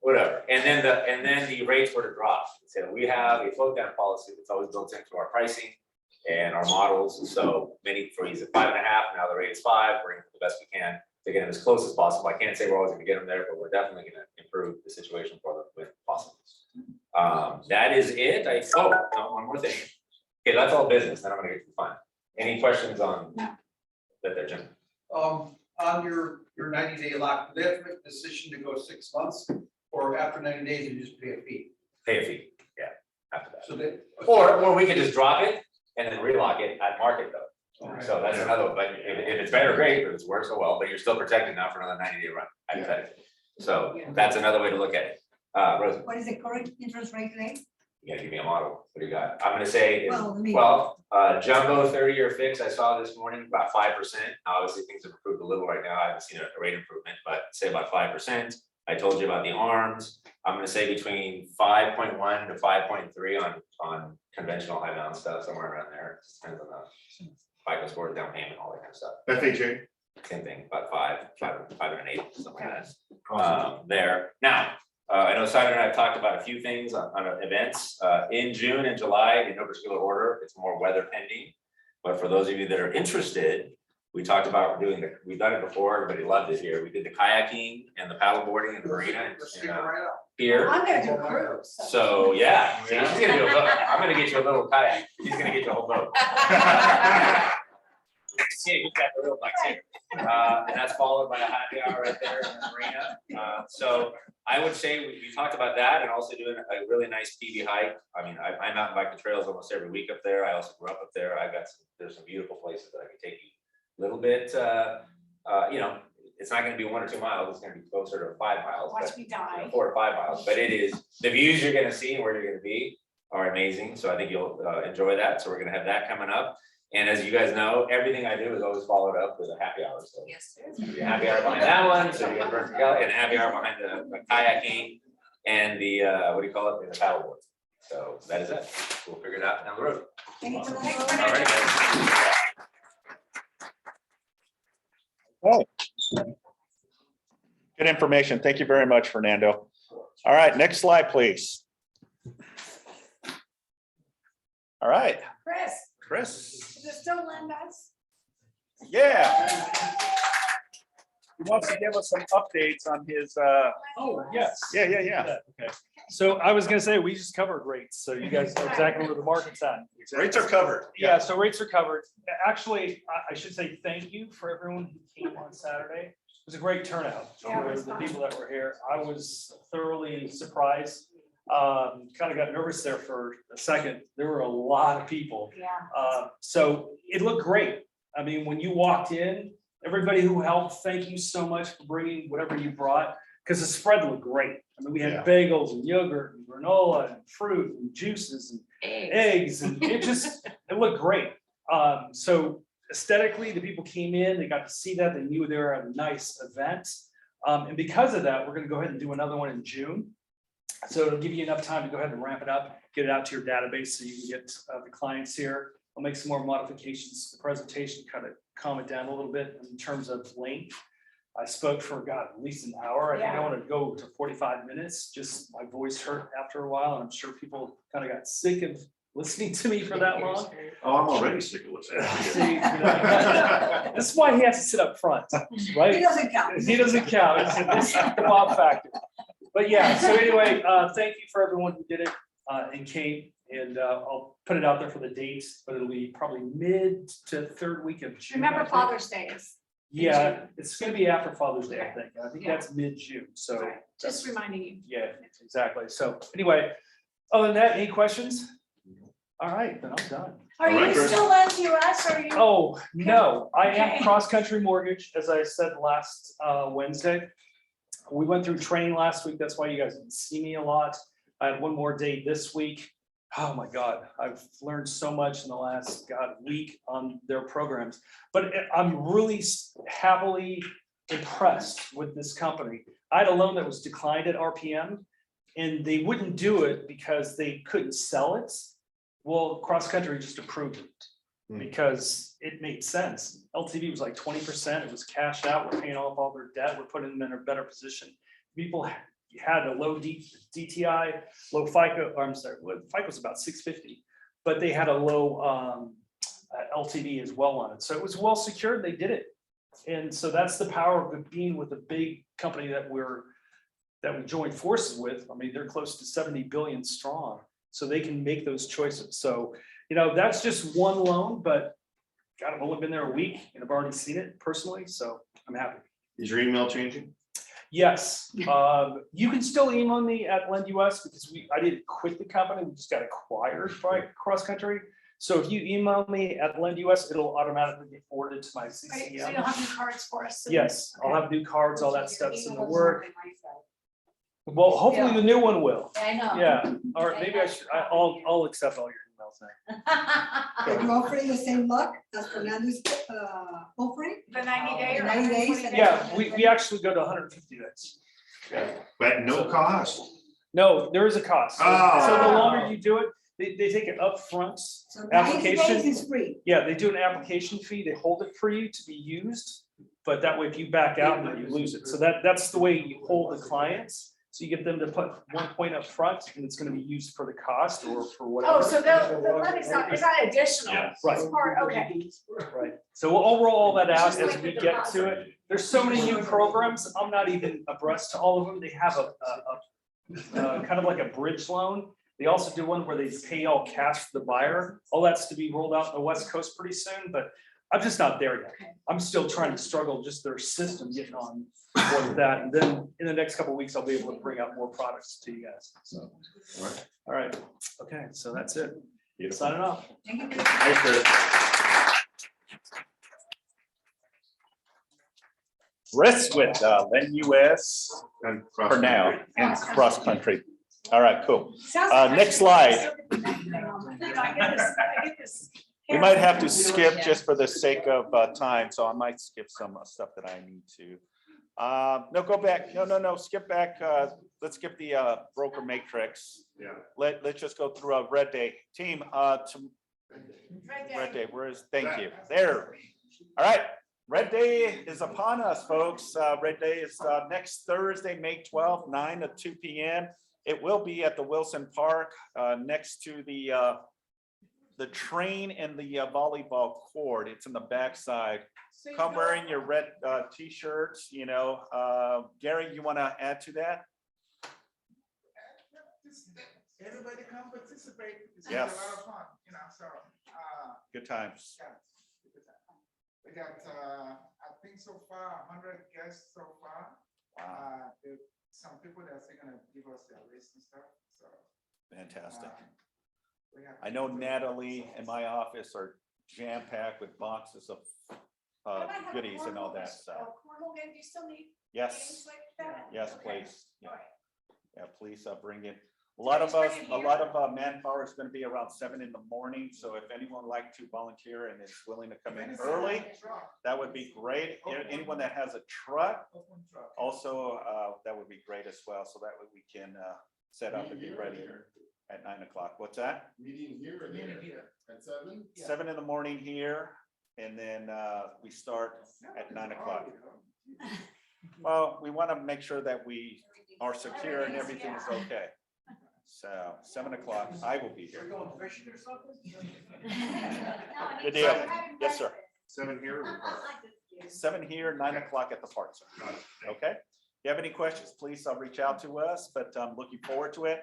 whatever, and then the rates were to drop. So we have a float down policy that's always built into our pricing. and our models. So many for he's at 5.5, now the rate is 5, we're gonna do the best we can to get them as close as possible. I can't say we're always gonna get them there, but we're definitely gonna improve the situation for them when possible. That is it. No, one more thing. Okay, that's all business, then I'm gonna get to fun. Any questions on that there, Jim? On your 90-day lock, do they have to make a decision to go 6 months, or after 90 days, you just pay a fee? Pay a fee, yeah, after that. So they. Or we could just drop it and then relock it at market though. Okay. So that's another, but if it's better, great, if it's worse, so well, but you're still protected now for another 90-day run, hypothetically. So that's another way to look at it. Rosie, What is the current interest rate today? you gotta give me a model, what do you got? I'm gonna say, Well, me. jumbo 30-year fix I saw this morning, about 5%. Obviously, things have improved a little right now, I haven't seen a rate improvement, but say about 5%. I told you about the arms, I'm gonna say between 5.1 to 5.3 on conventional high balance stuff, somewhere around there. Just depends on the FICO score, down payment, all that kind of stuff. FHA. Same thing, about 5.8, something like that. There. Now, I know Simon and I have talked about a few things on events. In June and July, in no particular order, it's more weather pending. But for those of you that are interested, we talked about we've done it before, everybody loved it here. We did the kayaking and the paddle boarding in the marina here. I'm gonna do cruise. So, yeah, see, she's gonna do a boat. I'm gonna get you a little kayak. He's gonna get you a whole boat. See, you've got the real bucks here. And that's followed by a happy hour right there in the marina. So I would say we talked about that and also doing a really nice PB hike. I mean, I mountain bike the trails almost every week up there. I also grew up there. There's some beautiful places that I can take you a little bit, it's not gonna be 1 or 2 miles. It's gonna be closer to 5 miles. Watch but- me die. 4 or 5 miles, but it is, the views you're gonna see and where you're gonna be are amazing, so I think you'll enjoy that, so we're gonna have that coming up. And as you guys know, everything I do is always followed up with a happy hour, so. Yes, It's gonna be a happy hour behind that one, so you have and a happy hour behind the kayaking and the, what do you call it, the paddleboard. So that is it, we'll figure it out down the road. Thank you. All right, guys. Good information. Thank you very much, Fernando. All right, next slide, please. All right, Chris, Chris. is it still Linda's? Yeah. He wants to give us some updates on his, Oh, yes. yeah. Okay. So I was gonna say, we just covered rates, so you guys know exactly where the market's at. Rates are covered. Yeah, so rates are covered. Actually, I should say thank you for everyone who came on Saturday. It was a great turnout Yeah, it for was the fun. people that were here. I was thoroughly surprised. Kind of got nervous there for a second. There were a lot of people. Yeah. So it looked great. I mean, when you walked in, everybody who helped, thank you so much for bringing whatever you brought, because the spread looked great. I mean, we had Yeah. bagels and yogurt and granola and fruit and juices and eggs, and it looked great. So aesthetically, the people came in, they got to see that, they knew they were at a nice event. And because of that, we're gonna go ahead and do another one in June. So it'll give you enough time to go ahead and ramp it up, get it out to your database so you can get the clients here. I'll make some more modifications to the presentation, kind of calm it down a little bit in terms of length. I spoke for, God, at least an hour. I think I want to go to 45 minutes. Just my voice hurt after a while, and I'm sure people kind of got sick of listening to me for that long. Oh, I'm already sick of listening. See, this is why he has to sit up front, right? He doesn't count. He doesn't count. It's the Bob factor. But yeah, so anyway, thank you for everyone who did it and came. And I'll put it out there for the dates, but it'll be probably mid to third week of June. I Remember think. Father's Day is. Yeah, it's gonna be after Father's Day, I think. I think Yeah. that's mid-June, so, Right, just reminding you. yeah, exactly. So anyway, other than that, any questions? All right, then I'm done. Are All right, you Chris. still NGOS or are you? Oh, no, I am Okay. cross-country mortgage, as I said last Wednesday. We went through training last week, that's why you guys didn't see me a lot. I have one more day this week. Oh my God, I've learned so much in the last week on their programs. But I'm really happily impressed with this company. I had a loan that was declined at RPM and they wouldn't do it because they couldn't sell it. Well, cross country just approved it because it made sense. LTV was like 20%. It was cash out. We're paying off all their debt. We're putting them in a better position. People had a low DTI, low FICO, or I'm sorry, FICO was about 650, but they had a low LTD as well on it. So it was well secured. They did it. And so that's the power of being with a big company that we joined forces with. I mean, they're close to 70 billion strong, so they can make those choices. So, that's just one loan, but God, I've only been there a week and I've already seen it personally, so I'm happy. Is your email changing? Yes, you can still email me at LendUS because I didn't quit the company, we just got acquired by Cross Country. So if you email me at LendUS, it'll automatically get forwarded to my Right, so CCM. you'll have new cards for us. Yes, I'll have new cards, all that stuff's in the work. Well, hopefully the new one will. I know. Yeah, or maybe I'll accept all your emails now. Are you offering the same luck as Fernando's offering? The 90 day or 90 days. 120 days? Yeah, we actually go to 150 days. But no cost. No, there is a cost. So Oh. the longer you do it, they take it upfront. So 90 days Application. is free. Yeah, they do an application fee, they hold it for you to be used, but that way if you back out, then you lose it. So that's the way you hold the clients. So you get them to put 1 point up front, and it's gonna be used for the cost or for whatever. Oh, so the money's not, it's not additional. Yeah. Right. It's part, okay. Right, so we'll roll all that out Just as like we the get deposit. to it. There's so many new programs, I'm not even abreast to all of them. They have a kind of like a bridge loan. They also do one where they pay all cash for the buyer. All that's to be rolled out on the West Coast pretty soon, but I'm just not there yet. I'm still trying to struggle, just their system getting on board with that. And then in the next couple of weeks, I'll be able to bring out more products to you guys, so. All right, okay, so that's it. Signing off. Thanks, Chris. Chris with LendUS And for now and Cross Country. All right, cool. Sounds Next slide. I get this. We might have to skip just for the sake of time, so I might skip some stuff that I need to. No, go back. No, skip back. Let's skip the broker matrix. Yeah. Let's just go through a red day. Team, red day, thank you. There. All right, red day is upon us, folks. Red day is next Thursday, May 12th, 9 to 2 p.m. It will be at the Wilson Park, next to the train and the volleyball court. It's in the backside. Come wearing your red t-shirts, Gary, you want to add to that? Everybody come participate. It's Yes. a lot of fun, so. Good times. Yeah, we got, I think so far, 100 guests so far. There's some people that are gonna give us their list and stuff, so. Fantastic. We have I know people- Natalie and my office are jam-packed with boxes of goodies and all that stuff. Cornhole game, do you still need Yes, games like that? yes, Okay. please. Yeah, All right. yeah, please bring it. A lot of us, a lot of manpower is going to be around 7 in the morning. So if anyone like to volunteer and is willing to come in early, that would be great. Anyone that has a truck, Open truck. also, that would be great as well. So that way we can set up and be ready at 9 o'clock. What's that? Meeting here or Meeting here. At 7? 7 in the morning here, and then we start at 9 o'clock. Well, we want to make sure that we are secure and everything is okay. So 7 o'clock, I will be We're here. going fishing or something? Good deal. Yes, sir. 7 here or? 7 here, 9 o'clock at the park, sir. Okay? If you have any questions, please reach out to us, but I'm looking forward to it.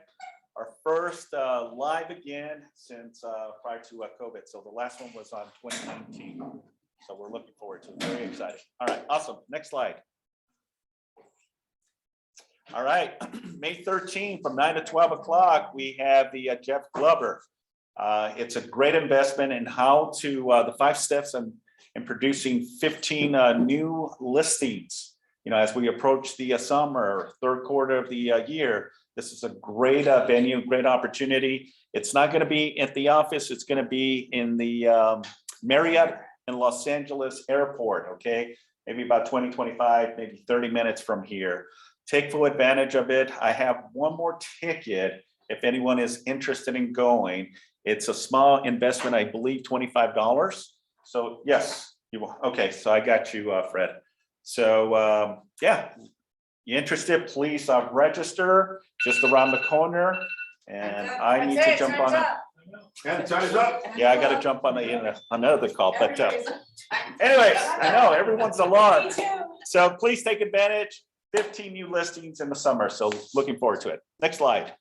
Our first live again since prior to COVID. So the last one was on 2019. So we're looking forward to it. Very excited. All right, awesome. Next slide. All right, May 13th from 9 to 12 o'clock, we have the Jeff Glover. It's a great investment in how to, the 5 steps in producing 15 new listings. As we approach the summer, third quarter of the year, this is a great venue, great opportunity. It's not going to be at the office. It's going to be in the Marriott in Los Angeles Airport, okay? Maybe about 20, 25, maybe 30 minutes from here. Take full advantage of it. I have one more ticket if anyone is interested in going. It's a small investment, I believe $25. So yes, you will. Okay, so I got you, Fred. So yeah, you interested, please register just around the corner. And I need to jump on it. Yeah, time is up. Yeah, I gotta jump on another call, but anyways, I know everyone's a lot. So please take advantage. 15 new listings in the summer, so looking forward to it. Next slide.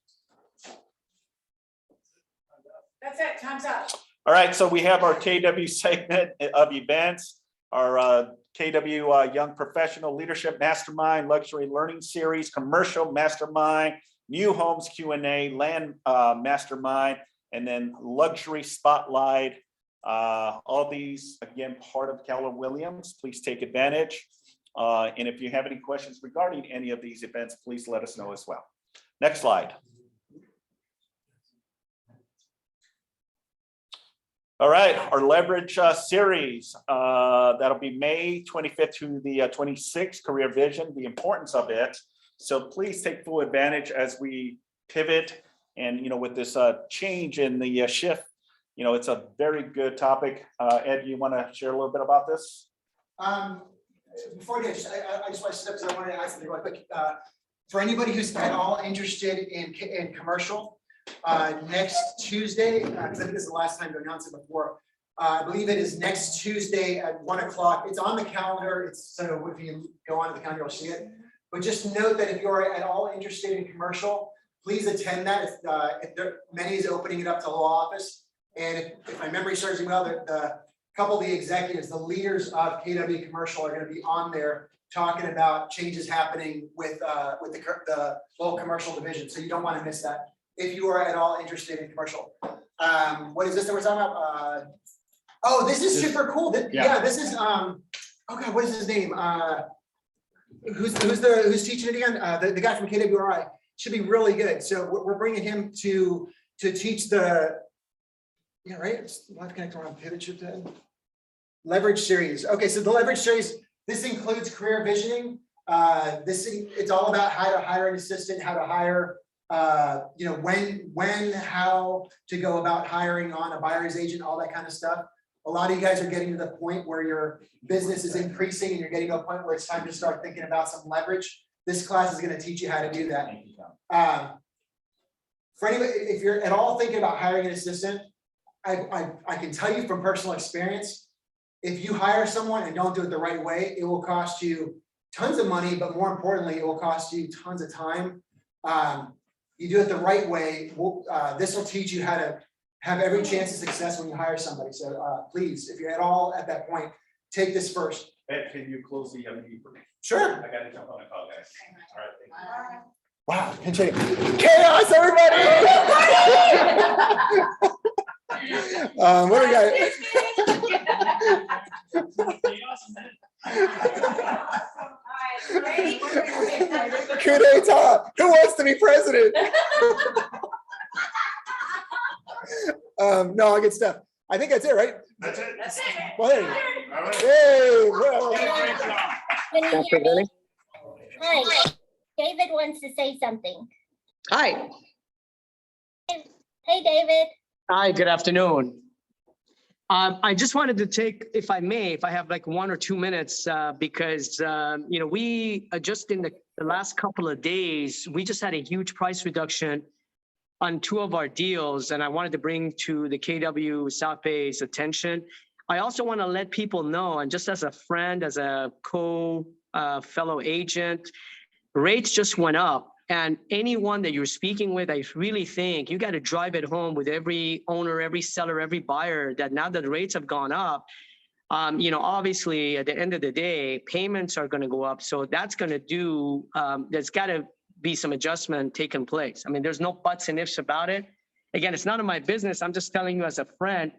That's it, time's up. All right, so we have our KW segment of events, our KW Young Professional Leadership Mastermind, Luxury Learning Series, Commercial Mastermind, New Homes Q&A, Land Mastermind, and then Luxury Spotlight. All these, again, part of Keller Williams. Please take advantage. And if you have any questions regarding any of these events, please let us know as well. Next slide. All right, our leverage series, that'll be May 25th to the 26th, Career Vision, the importance of it. So please take full advantage as we pivot and, with this change in the shift, it's a very good topic. Ed, you want to share a little bit about this? Before I do, I just want to step, because I wanted to ask something real quick. For anybody who's at all interested in commercial, next Tuesday, because I think this is the last time to announce it before. I believe it is next Tuesday at 1 o'clock. It's on the calendar. So if you go onto the calendar, you'll see it. But just note that if you're at all interested in commercial, please attend that. Many is opening it up to the law office. And if my memory serves me well, the couple of the executives, the leaders of KW Commercial are going to be on there talking about changes happening with the local commercial division. So you don't want to miss that if you are at all interested in commercial. What is this that we're talking about? Oh, this is super cool. Yeah, this is oh God, what is his name? Who's teaching it again? The guy from KWRI should be really good. So we're bringing him to teach the Life Connect around pivot shift then. Leverage series. Okay, so the leverage series, this includes career visioning. It's all about how to hire an assistant, how to hire when, how to go about hiring on a buyer's agent, all that kind of stuff. A lot of you guys are getting to the point where your business is increasing and you're getting to a point where it's time to start thinking about some leverage. This class is going to teach you how to do that. For anybody, if you're at all thinking about hiring an assistant, I can tell you from personal experience, if you hire someone and don't do it the right way, it will cost you tons of money, but more importantly, it will cost you tons of time. You do it the right way, this will teach you how to have every chance of success when you hire somebody. So please, if you're at all at that point, take this first. Ed, can you close the meeting for me? Sure. I gotta jump on a call, guys. All right, thank you. Wow, continue. Chaos, everybody! What do we got? Coup d'etat. Who wants to be president? No, I get stuff. I think that's it, right? That's it. That's it. Well, there you go. All right. Hey, well, Great job. Can you hear me? Hi, David wants to say something. Hi. Hey, David. Hi, good afternoon. I just wanted to take, if I have like 1 or 2 minutes, because, we just in the last couple of days, we just had a huge price reduction on 2 of our deals, and I wanted to bring to the KW South Bay's attention. I also want to let people know, and just as a friend, as a fellow agent, rates just went up. And anyone that you're speaking with, I really think you got to drive it home with every owner, every seller, every buyer, that now that the rates have gone up, obviously at the end of the day, payments are going to go up. So that's going to there's got to be some adjustment taking place. I mean, there's no buts and ifs about it. Again, it's none of my business. I'm just telling you as a friend,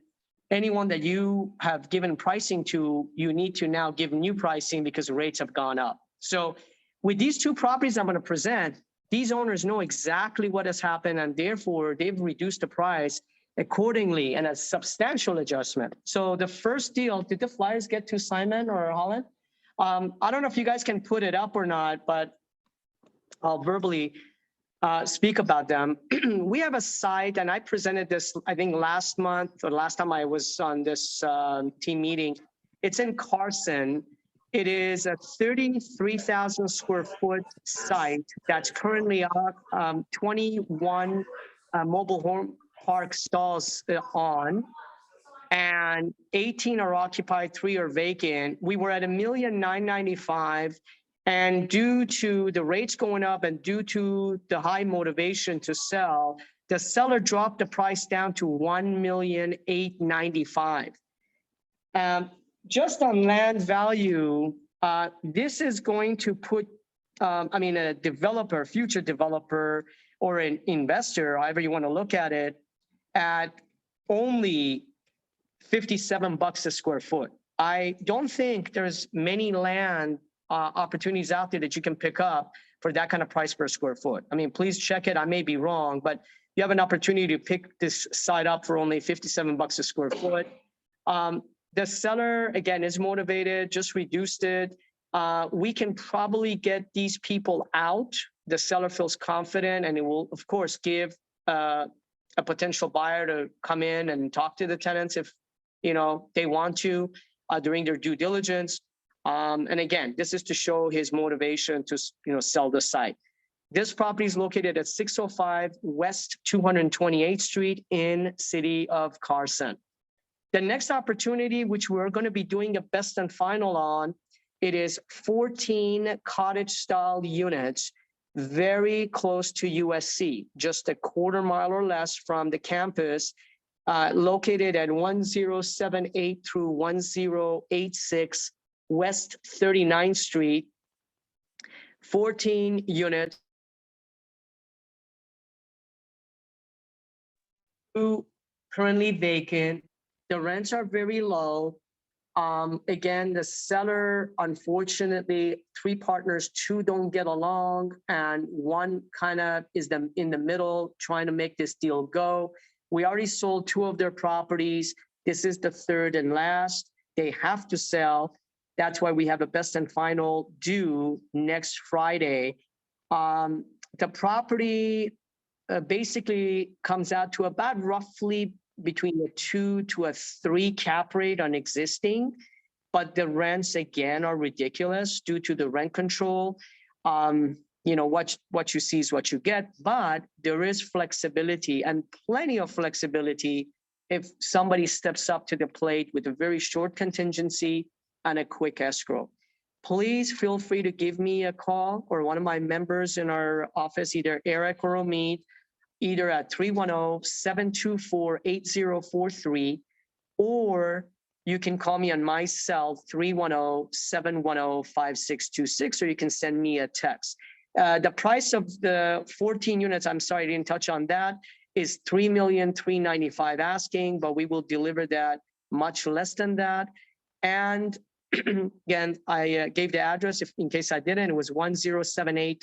anyone that you have given pricing to, you need to now give new pricing because the rates have gone up. So with these 2 properties I'm going to present, these owners know exactly what has happened, and therefore they've reduced the price accordingly and a substantial adjustment. So the first deal, did the flyers get to Simon or Holland? I don't know if you guys can put it up or not, but I'll verbally speak about them. We have a site, and I presented this, I think last month or last time I was on this team meeting. It's in Carson. It is a 33,000 square foot site that's currently 21 mobile park stalls on. And 18 are occupied, 3 are vacant. We were at $1,995,000. And due to the rates going up and due to the high motivation to sell, the seller dropped the price down to $1,895,000. Just on land value, this is going to put, a developer, future developer, or an investor, however you want to look at it, at only $57 a square foot. I don't think there's many land opportunities out there that you can pick up for that kind of price per square foot. I mean, please check it. I may be wrong, but you have an opportunity to pick this site up for only $57 a square foot. The seller, again, is motivated, just reduced it. We can probably get these people out. The seller feels confident, and it will, of course, give a potential buyer to come in and talk to the tenants if they want to during their due diligence. And again, this is to show his motivation to sell the site. This property is located at 605 West 228th Street in City of Carson. The next opportunity, which we're going to be doing a best and final on, it is 14 cottage-style units, very close to USC, just a quarter mile or less from the campus, located at 1078 through 1086 West 39th Street. 14 units. Currently vacant. The rents are very low. Again, the seller, unfortunately, 3 partners, 2 don't get along, and 1 kind of is in the middle trying to make this deal go. We already sold 2 of their properties. This is the 3rd and last. They have to sell. That's why we have a best and final due next Friday. The property basically comes out to about roughly between a 2 to a 3 cap rate on existing, but the rents again are ridiculous due to the rent control. What you see is what you get, but there is flexibility, and plenty of flexibility if somebody steps up to the plate with a very short contingency and a quick escrow. Please feel free to give me a call or one of my members in our office, either Eric or Omid, either at 310-724-8043, or you can call me on my cell, 310-710-5626, or you can send me a text. The price of the 14 units, I'm sorry, I didn't touch on that, is $3,395,000 asking, but we will deliver that much less than that. And again, I gave the address, if in case I didn't, it was 1078